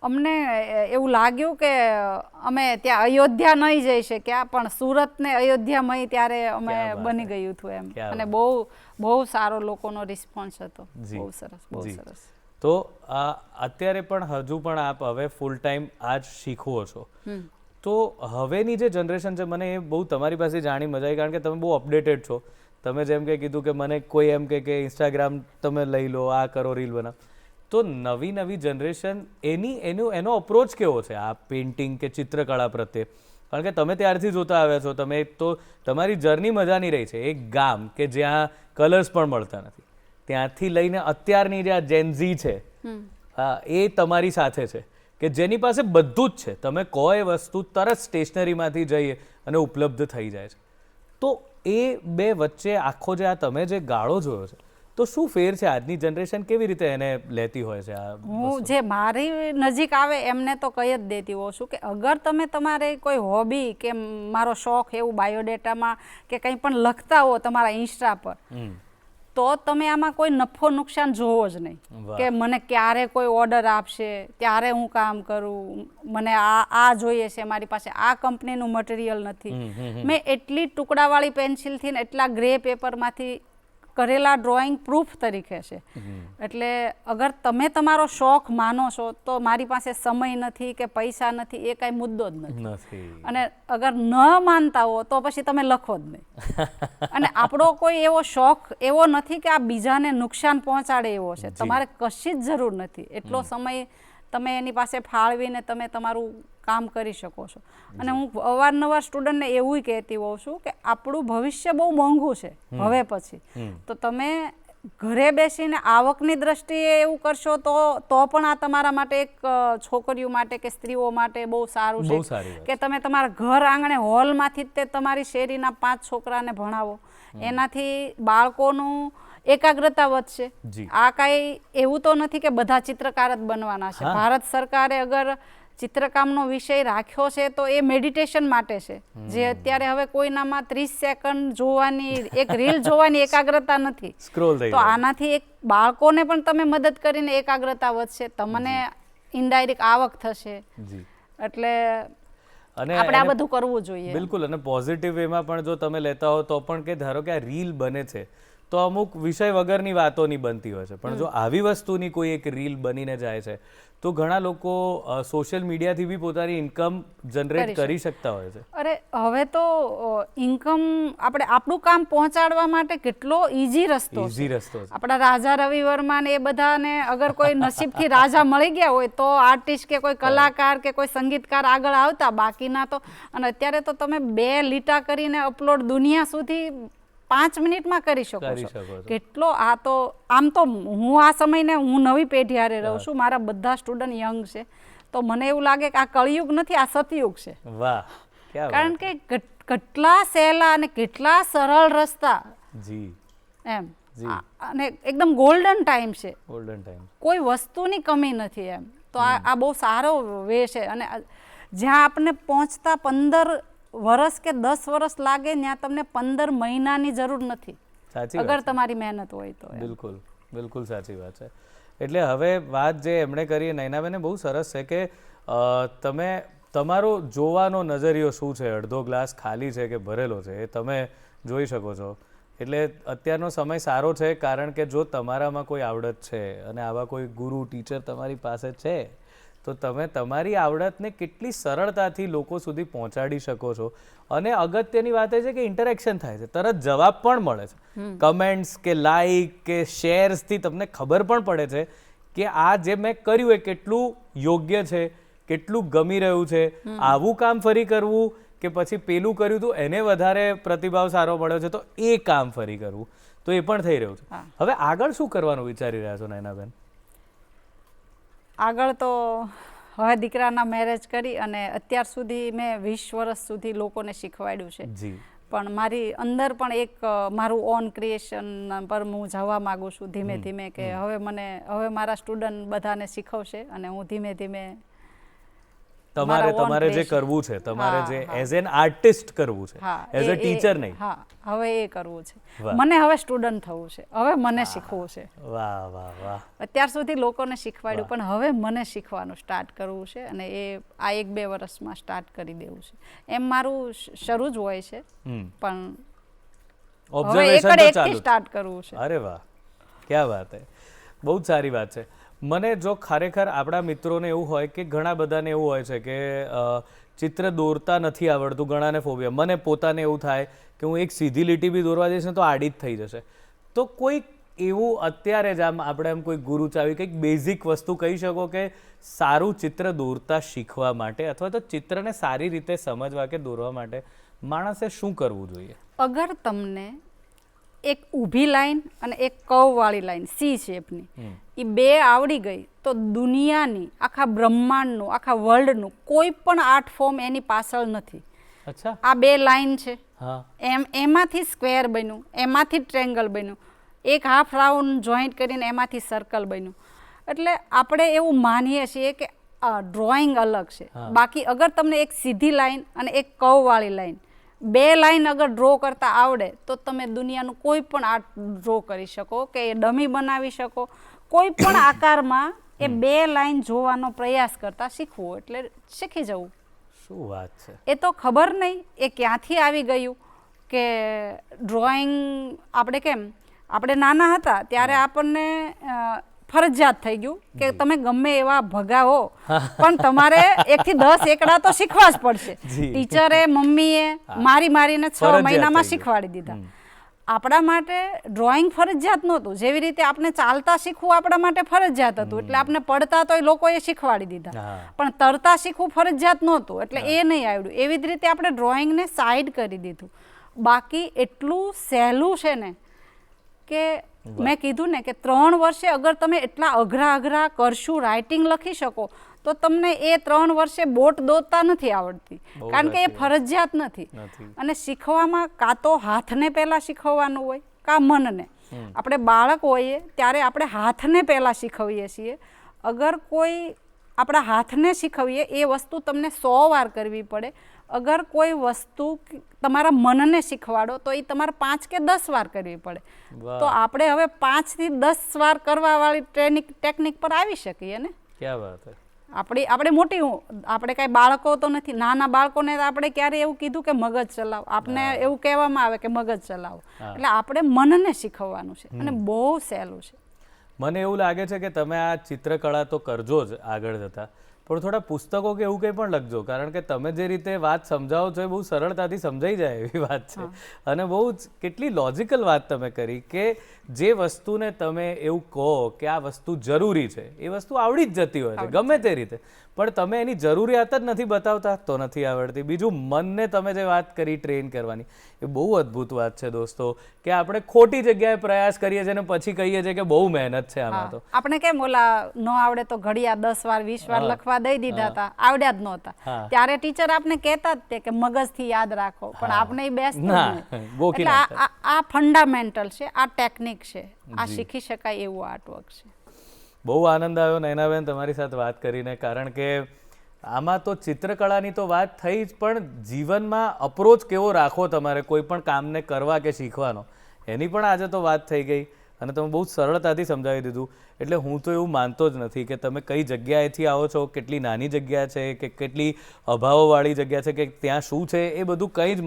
અમને એવું લાગ્યું કે અમે ત્યાં અયોધ્યા નહીં જઈ શક્યા પણ સુરતને અયોધ્યામય ત્યારે અમે બની ગયું હતું એમ. અને બહુ સારો લોકોનો રિસ્પોન્સ હતો. બહુ સરસ. તો અત્યારે પણ હજુ પણ આપ હવે ફૂલ ટાઈમ આ જ શીખવો છો, તો હવેની જે જનરેશન છે, મને એ બહુ તમારી પાસે જાણી મજા આવી કારણ કે તમે બહુ અપડેટેડ છો. તમે જેમ કે કીધું કે મને કોઈ એમ કે ઇન્સ્ટાગ્રામ તમે લઈ લો, આ કરો, રીલ બનાવો, તો નવી જનરેશન એનો અપ્રોચ કેવો છે આ પેઇન્ટિંગ કે ચિત્રકળા પ્રત્યે? કારણ કે તમે ત્યારથી જોતા આવ્યા છો, તમે તો તમારી જર્ની મજાની રહી છે. એક ગામ કે જ્યાં કલર્સ પણ મળતા નથી, ત્યાંથી લઈને અત્યારની જે આ જેનઝી છે, એ તમારી સાથે છે કે જેની પાસે બધું જ છે. તમે કહો એ વસ્તુ તરત સ્ટેશનરીમાંથી જઈએ અને ઉપલબ્ધ થઈ જાય છે. તો એ બે વચ્ચે આખો જે આ તમે જે ગાળો જોયો છે, તો શું ફેર છે? આજની જનરેશન કેવી રીતે એને લેતી હોય છે? હું જે મારી નજીક આવે એમને તો કહી જ દેતી હોઉં છું કે અગર તમે તમારે કોઈ હોબી કે મારો શોખ એવું બાયોડેટામાં કે કંઈ પણ લખતા હો તમારા ઇન્સ્ટા પર, તો તમે આમાં કોઈ નફો નુકસાન જોવો જ નહીં કે મને ક્યારે કોઈ ઓર્ડર આપશે, ત્યારે હું કામ કરું, મને આ જોઈએ છે, મારી પાસે આ કંપનીનું મટીરિયલ નથી. મેં એટલી ટુકડાવાળી પેન્સિલથી ને એટલા ગ્રે પેપરમાંથી કરેલા ડ્રોઈંગ પ્રૂફ તરીકે છે. એટલે અગર તમે તમારો શોખ માનો છો તો મારી પાસે સમય નથી કે પૈસા નથી એ કાંઈ મુદ્દો જ નથી. અને અગર ન માનતા હો તો પછી તમે લખો જ નહીં. અને આપણો કોઈ એવો શોખ એવો નથી કે આ બીજાને નુકસાન પહોંચાડે એવો છે. તમારે કશી જ જરૂર નથી. એટલો સમય તમે એની પાસે ફાળવીને તમે તમારું કામ કરી શકો છો. અને હું અવારનવાર સ્ટુડન્ટને એવું કહેતી હોઉં છું કે આપણું ભવિષ્ય બહુ મોંઘું છે હવે પછી. તો તમે ઘરે બેસીને આવકની દ્રષ્ટિએ એવું કરશો તો પણ આ તમારા માટે એક છોકરીઓ માટે કે સ્ત્રીઓ માટે બહુ સારું છે કે તમે તમારા ઘર આંગણે હોલમાંથી જ તે તમારી શેરીના 5 છોકરાને ભણાવો. એનાથી બાળકોનું એકાગ્રતા વધશે. આ કાંઈ એવું તો નથી કે બધા ચિત્રકાર જ બનવાના છે. ભારત સરકારે અગર ચિત્રકામનો વિષય રાખ્યો છે તો એ મેડિટેશન માટે છે. જે અત્યારે હવે કોઈનામાં 30 સેકન્ડ જોવાની એક રીલ જોવાની એકાગ્રતા નથી. તો આનાથી એક બાળકોને પણ તમે મદદ કરીને એકાગ્રતા વધશે, તમને ઇનડાયરેક્ટ આવક થશે. એટલે અને આપણે આ બધું કરવું જોઈએ. બિલકુલ. અને પોઝિટિવ વેમાં પણ જો તમે લેતા હો તો પણ કે ધારો કે આ રીલ બને છે તો અમુક વિષય વગરની વાતોની બનતી હોય છે, પણ જો આવી વસ્તુની કોઈ એક રીલ બનીને જાય છે તો ઘણા લોકો સોશિયલ મીડિયાથી બી પોતાની ઇન્કમ જનરેટ કરી શકતા હોય છે. અરે હવે તો ઇન્કમ આપણે આપણું કામ પહોંચાડવા માટે કેટલો ઈઝી રસ્તો છે. આપણા રાજા રવિ વર્મા ને એ બધાને અગર કોઈ નસીબથી રાજા મળી ગયા હોય તો આર્ટિસ્ટ કે કોઈ કલાકાર કે કોઈ સંગીતકાર આગળ આવતા, બાકીના તો. અને અત્યારે તો તમે 2 લીટા કરીને અપલોડ દુનિયા સુધી 5 મિનિટમાં કરી શકો છો. કેટલો આ તો આમ તો હું આ સમયને હું નવી પેઢી હારે રહું છું. મારા બધા સ્ટુડન્ટ યંગ છે તો મને એવું લાગે કે આ કળિયુગ નથી, આ સતયુગ છે. વાહ. કારણ કે કેટલા સહેલા અને કેટલા સરળ રસ્તા એમ, અને એકદમ ગોલ્ડન ટાઈમ છે. કોઈ વસ્તુની કમી નથી એમ. તો આ બહુ સારો વે છે. અને જ્યાં આપણને પહોંચતા 15 વર્ષ કે 10 વર્ષ લાગે ત્યાં તમને 15 મહિનાની જરૂર નથી, અગર તમારી મહેનત હોય તો. બિલકુલ બિલકુલ સાચી વાત છે. એટલે હવે વાત જે એમણે કરી નયનાબેને બહુ સરસ છે કે તમે તમારો જોવાનો નજરિયો શું છે, અડધો ગ્લાસ ખાલી છે કે ભરેલો છે એ તમે જોઈ શકો છો. એટલે અત્યારનો સમય સારો છે કારણ કે જો તમારામાં કોઈ આવડત છે અને આવા કોઈ ગુરુ ટીચર તમારી પાસે છે તો તમે તમારી આવડતને કેટલી સરળતાથી લોકો સુધી પહોંચાડી શકો છો. અને અગત્યની વાત એ છે કે ઇન્ટરેક્શન થાય છે, તરત જવાબ પણ મળે છે. કમેન્ટ્સ કે લાઈક કે શેર્સથી તમને ખબર પણ પડે છે કે આ જે મેં કર્યું એ કેટલું યોગ્ય છે, કેટલું ગમી રહ્યું છે. આવું કામ ફરી કરવું કે પછી પેલું કર્યું હતું એને વધારે પ્રતિભાવ સારો મળ્યો છે તો એ કામ ફરી કરવું, તો એ પણ થઈ રહ્યું છે. હવે આગળ શું કરવાનું વિચારી રહ્યા છો નયનાબેન? આગળ તો હવે દીકરાના મેરેજ કરી અને અત્યાર સુધી મેં 20 વર્ષ સુધી લોકોને શીખવાડ્યું છે. પણ મારી અંદર પણ એક મારું ઓન ક્રિએશન પર હું જવા માંગુ છું ધીમે ધીમે, કે હવે મારા સ્ટુડન્ટ બધાને શીખવશે અને હું ધીમે ધીમે તમારે જે કરવું છે, તમારે જે એઝ એન આર્ટિસ્ટ કરવું છે, એઝ અ ટીચર નહીં. હા, હવે એ કરવું છે. મને હવે સ્ટુડન્ટ થવું છે, હવે મને શીખવું છે. વાહ વાહ વાહ. અત્યાર સુધી લોકોને શીખવાડ્યું પણ હવે મને શીખવાનું સ્ટાર્ટ કરવું છે અને એ આ 1-2 વર્ષમાં સ્ટાર્ટ કરી દેવું છે. એમ મારું શરૂ જ હોય છે પણ ઓબ્ઝર્વેશન એકથી સ્ટાર્ટ કરવું છે. અરે વાહ, ક્યા વાત હે. બહુ જ સારી વાત છે. મને જો ખરેખર આપણા મિત્રોને એવું હોય કે ઘણા બધાને એવું હોય છે કે ચિત્ર દોરતા નથી આવડતું, ઘણાને ફોબિયા. મને પોતાને એવું થાય કે હું એક સીધી લીટી બી દોરવા જઈશ ને તો આડી જ થઈ જશે. તો કોઈ એવું અત્યારે જ આમ આપણે એમ કોઈ ગુરુ ચાવી કંઈક બેઝિક વસ્તુ કહી શકો કે સારું ચિત્ર દોરતા શીખવા માટે અથવા તો ચિત્રને સારી રીતે સમજવા કે દોરવા માટે માણસે શું કરવું જોઈએ? અગર તમને એક ઊભી લાઈન અને એક કર્વવાળી લાઈન સી શેપની એ 2 આવડી ગઈ તો દુનિયાની, આખા બ્રહ્માંડનું, આખા વર્લ્ડનું કોઈ પણ આર્ટ ફોર્મ એની પાછળ નથી. આ 2 લાઈન છે, એમાંથી સ્ક્વેર બન્યું, એમાંથી ટ્રેંગલ બન્યું, એક હાફ રાઉન્ડ જોઈન્ટ કરીને એમાંથી સર્કલ બન્યું. એટલે આપણે એવું માનીએ છીએ કે ડ્રોઈંગ અલગ છે. બાકી અગર તમને એક સીધી લાઈન અને એક કર્વવાળી લાઈન 2 લાઈન અગર ડ્રો કરતા આવડે તો તમે દુનિયાનું કોઈ પણ આર્ટ ડ્રો કરી શકો, કે એ ડમી બનાવી શકો. કોઈ પણ આકારમાં એ 2 લાઈન જોવાનો પ્રયાસ કરતા શીખવું એટલે શીખી જવું. શું વાત છે. એ તો ખબર નહીં એ ક્યાંથી આવી ગયું કે ડ્રોઈંગ આપણે કેમ આપણે નાના હતા ત્યારે આપણને ફરજિયાત થઈ ગયું કે તમે ગમે એવા ભગા હો પણ તમારે 1 થી 10 એકડા તો શીખવા જ પડશે. ટીચરે મમ્મીએ મારીને 6 મહિનામાં શીખવાડી દીધા. આપણા માટે ડ્રોઈંગ ફરજિયાત નહોતું, જેવી રીતે આપણે ચાલતા શીખવું આપણા માટે ફરજિયાત હતું, એટલે આપણે પડતા તો એ લોકોએ શીખવાડી દીધા, પણ તરતા શીખવું ફરજિયાત નહોતું, એટલે એ નહીં આવડ્યું. એવી જ રીતે આપણે ડ્રોઈંગને સાઈડ કરી દીધું. બાકી એટલું સહેલું છે ને કે મેં કીધું ને કે 3 વર્ષે અગર તમે એટલા અઘરા કરશું, રાઇટિંગ લખી શકો, તો તમને એ 3 વર્ષે બોટ દોરતા નથી આવડતી, કારણ કે એ ફરજિયાત નથી. અને શીખવામાં કાં તો હાથને પહેલાં શીખવવાનું હોય કાં મનને. આપણે બાળક હોઈએ ત્યારે આપણે હાથને પહેલાં શીખવીએ છીએ. અગર કોઈ આપણા હાથને શીખવીએ એ વસ્તુ તમને 100 વાર કરવી પડે. અગર કોઈ વસ્તુ તમારા મનને શીખવાડો તો એ તમારે 5 કે 10 વાર કરવી પડે. તો આપણે હવે 5 થી 10 વાર કરવાવાળી ટેકનિક પર આવી શકીએ ને. ક્યાં વાત છે. આપણે મોટી આપણે કાંઈ બાળકો તો નથી, નાના બાળકોને આપણે ક્યારે એવું કીધું કે મગજ ચલાવો, આપણે એવું કહેવામાં આવે કે મગજ ચલાવો, એટલે આપણે મનને શીખવવાનું છે અને બહુ સહેલું છે. મને એવું લાગે છે કે તમે આ ચિત્રકળા તો કરજો જ આગળ જતા, પણ થોડા પુસ્તકો કે એવું કંઈ પણ લખજો, કારણ કે તમે જે રીતે વાત સમજાવો છો એ બહુ સરળતાથી સમજાઈ જાય એવી વાત છે. અને બહુ જ કેટલી લોજિકલ વાત તમે કરી કે જે વસ્તુને તમે એવું કહો કે આ વસ્તુ જરૂરી છે એ વસ્તુ આવડી જ જતી હોય છે ગમે તે રીતે, પણ તમે એની જરૂરિયાત જ નથી બતાવતા તો નથી આવડતી. બીજું મનને તમે જે વાત કરી ટ્રેન કરવાની, એ બહુ અદ્ભુત વાત છે દોસ્તો, કે આપણે ખોટી જગ્યાએ પ્રયાસ કરીએ છીએ અને પછી કહીએ છીએ કે બહુ મહેનત છે આમાં. તો આપણે કેમ ઓલા ન આવડે તો ઘડિયા 10 વાર 20 વાર લખવા દઈ દીધા હતા, આવડ્યા જ નહોતા, ત્યારે ટીચર આપણે કહેતા જ તે કે મગજથી યાદ રાખો, પણ આપણે એ બેસતું નહીં. એટલે આ ફંડામેન્ટલ છે, આ ટેકનિક છે, આ શીખી શકાય એવું આર્ટવર્ક છે. બહુ આનંદ આવ્યો નયનાબેન તમારી સાથે વાત કરીને, કારણ કે આમાં તો ચિત્રકળાની તો વાત થઈ જ, પણ જીવનમાં અપ્રોચ કેવો રાખો તમારે કોઈ પણ કામને કરવા કે શીખવાનો, એની પણ આજે તો વાત થઈ ગઈ અને તમે બહુ સરળતાથી સમજાવી દીધું. એટલે હું તો એવું માનતો જ નથી કે તમે કઈ જગ્યાએથી આવો છો, કેટલી નાની જગ્યા છે કે કેટલી અભાવોવાળી જગ્યા છે કે ત્યાં શું છે, એ બધું કંઈ જ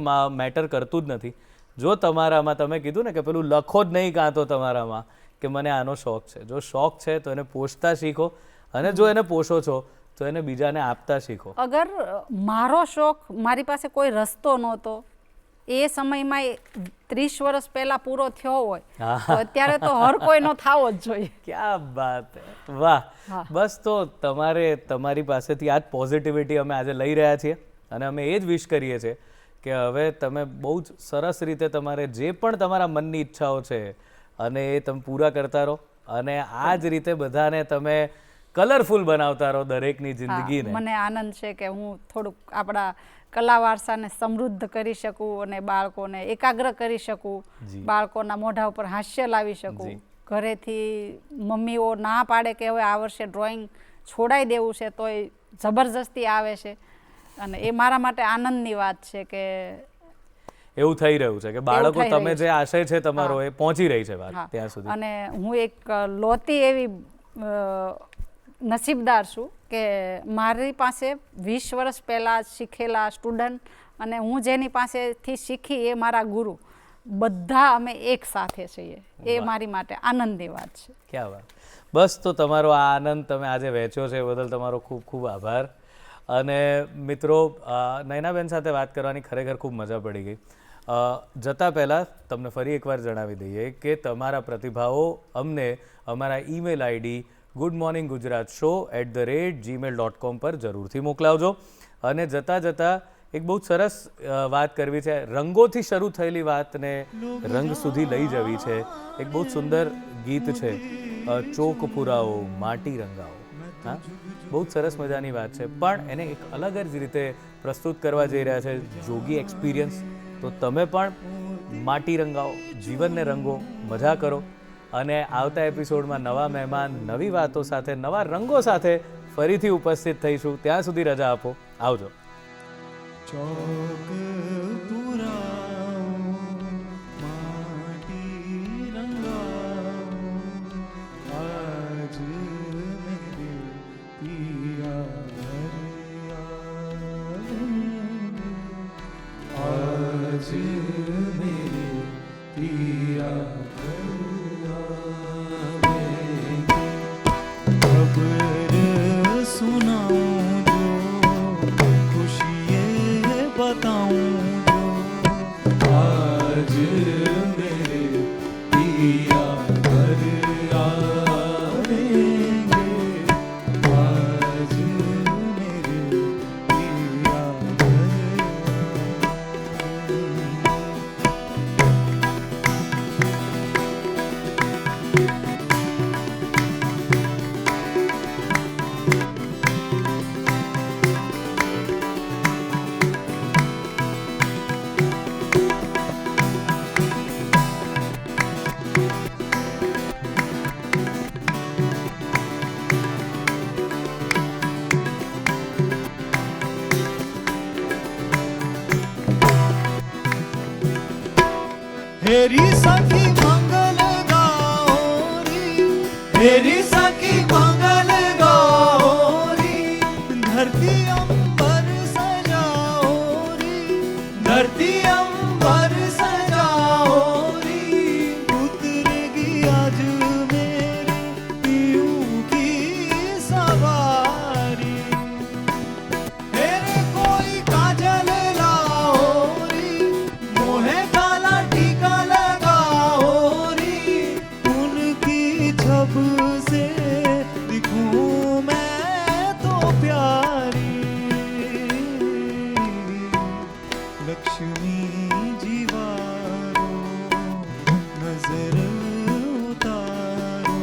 મેટર કરતું જ નથી. જો તમારામાં તમે કીધું ને કે પેલું લખો જ નહીં કાં તો તમારામાં કે મને આનો શોખ છે, જો શોખ છે તો એને પોષતા શીખો, અને જો એને પોષો છો તો એને બીજાને આપતા શીખો. અગર મારો શોખ, મારી પાસે કોઈ રસ્તો નહોતો, એ સમયમાં 30 વર્ષ પહેલા પૂરો થયો હોય તો અત્યારે તો હર કોઈનો થાવો જ જોઈએ. ક્યાં વાત, વાહ. બસ તો તમારે તમારી પાસેથી આ જ પોઝિટિવિટી અમે આજે લઈ રહ્યા છીએ અને અમે એ જ વિશ કરીએ છીએ કે હવે તમે બહુ જ સરસ રીતે તમારે જે પણ તમારા મનની ઈચ્છાઓ છે અને એ તમે પૂરા કરતા રહો, અને આ જ રીતે બધાને તમે કલરફુલ બનાવતા રહો દરેકની જિંદગીને. મને આનંદ છે કે હું થોડુંક આપણા કલા વારસાને સમૃદ્ધ કરી શકું અને બાળકોને એકાગ્ર કરી શકું, બાળકોના મોઢા ઉપર હાસ્ય લાવી શકું. ઘરેથી મમ્મીઓ ના પાડે કે હવે આ વર્ષે ડ્રોઈંગ છોડાઈ દેવું છે તો એ જબરજસ્તી આવે છે, અને એ મારા માટે આનંદની વાત છે કે એવું થઈ રહ્યું છે કે બાળકો તમે જે આશય છે તમારો એ પહોંચી રહી છે વાત ત્યાં સુધી. અને હું એક લોતી એવી નસીબદાર છું કે મારી પાસે 20 વર્ષ પહેલાં શીખેલા સ્ટુડન્ટ અને હું જેની પાસેથી શીખી એ મારા ગુરુ, બધા અમે એક સાથે છીએ. એ મારી માટે આનંદની વાત છે. ક્યાં વાત. બસ તો તમારો આ આનંદ તમે આજે વહેંચ્યો છે એ બદલ તમારો ખૂબ ખૂબ આભાર. અને મિત્રો, નયનાબેન સાથે વાત કરવાની ખરેખર ખૂબ મજા પડી ગઈ. જતાં પહેલાં તમને ફરી એકવાર જણાવી દઈએ કે તમારા પ્રતિભાવો અમને અમારા ઈમેલ આઈડી goodmorninggujratshow@gmail.com પર જરૂરથી મોકલાવજો. અને જતાં જતાં એક બહુ સરસ વાત કરવી છે, રંગોથી શરૂ થયેલી વાતને રંગ સુધી લઈ જવી છે. એક બહુ સુંદર ગીત છે, ચોક પુરાવો માટી રંગાવો. હા, બહુ જ સરસ મજાની વાત છે, પણ એને એક અલગ જ રીતે પ્રસ્તુત કરવા જઈ રહ્યા છે જોગી એક્સપિરિયન્સ. તો તમે પણ માટી રંગાવો, જીવનને રંગો, મજા કરો. અને આવતા એપિસોડમાં નવા મહેમાન, નવી વાતો સાથે, નવા રંગો સાથે ફરીથી ઉપસ્થિત થઈશું. ત્યાં સુધી રજા આપો. આવજો. आज मेरे पिया खबर सुनाऊं जो, खुशियाँ बताऊं जो, आज मेरे पिया घर आएंगे, आज मेरे पिया घर हेरी सखी मंगल गौरी, हेरी सखी मंगल गौरी, धरती अंबर सजाओरी, धरती अंबर सजाओरी, उतरेगी आज मेरे पियू की सवारी। हेरे कोई काजल लाओरी, मोहे काला टीका लगाओरी, उनकी छब से दिखूं मैं तो प्यारी। लक्ष्मी जीवारो नजर उतारो,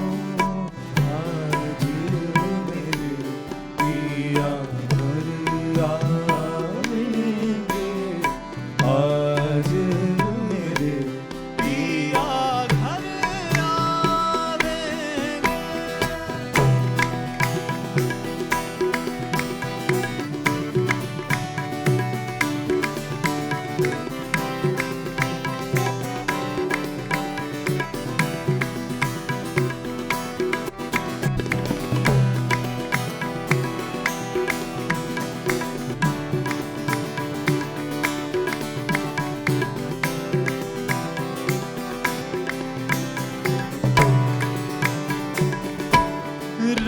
आज मेरे पिया घर आएंगे, आज मेरे पिया घर आएंगे।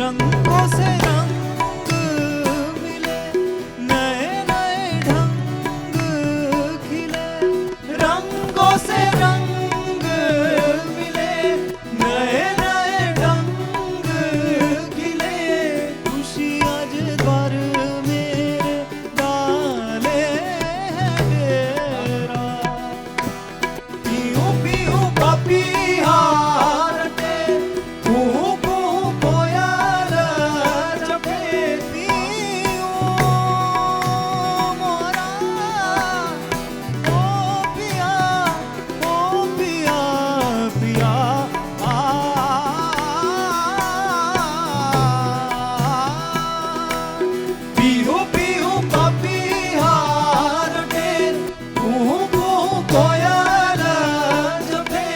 रंगों से रंग मिले, नए नए ढंग खिले, रंगों से रंग मिले, नए नए ढंग खिले, खुशी आज द्वार मेरे डाले है डेरा। पीऊं पीऊं पपीहा रटे, कुहू कुहू कोयल जपे, पीऊं मोरा ओ पिया पिया पीहू पीहू पपीहा रटे, कुहू कुहू कोयल जपे,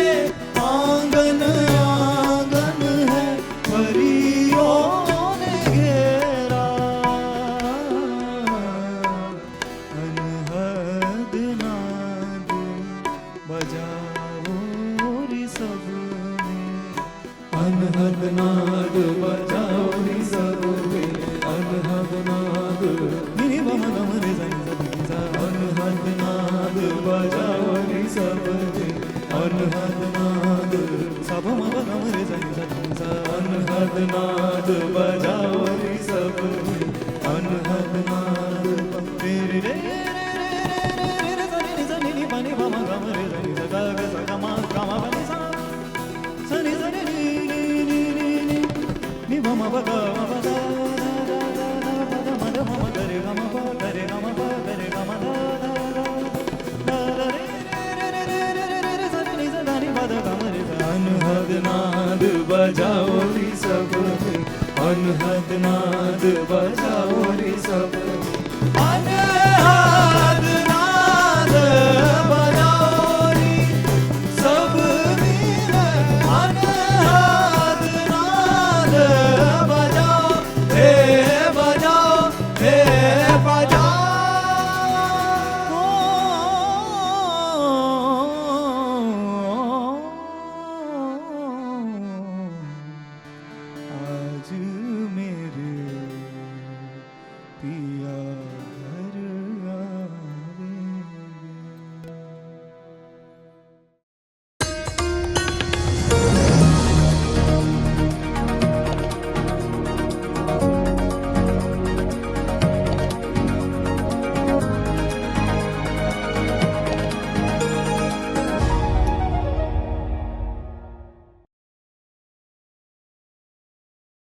आंगन आंगन है परियों ने घेरा, अनहद नाद बजाओ री सबने, अनहद नाद बजाओ री सबने, अनहद नाद नी बम गम रे सा सा सा, अनहद नाद बजाओ री सबने, अनहद नाद सब म गम रे सा सा सा, अनहद नाद बजाओ री सबने, अनहद नाद रे रे रे रे रे सा नी सा नी बम गम रे सा सा गा सा गा मा गा सा सा नी सा नी नी बम ब गा मा ब गा अनहद नाद बजाओ री सब, अनहद नाद बजाओ री सब।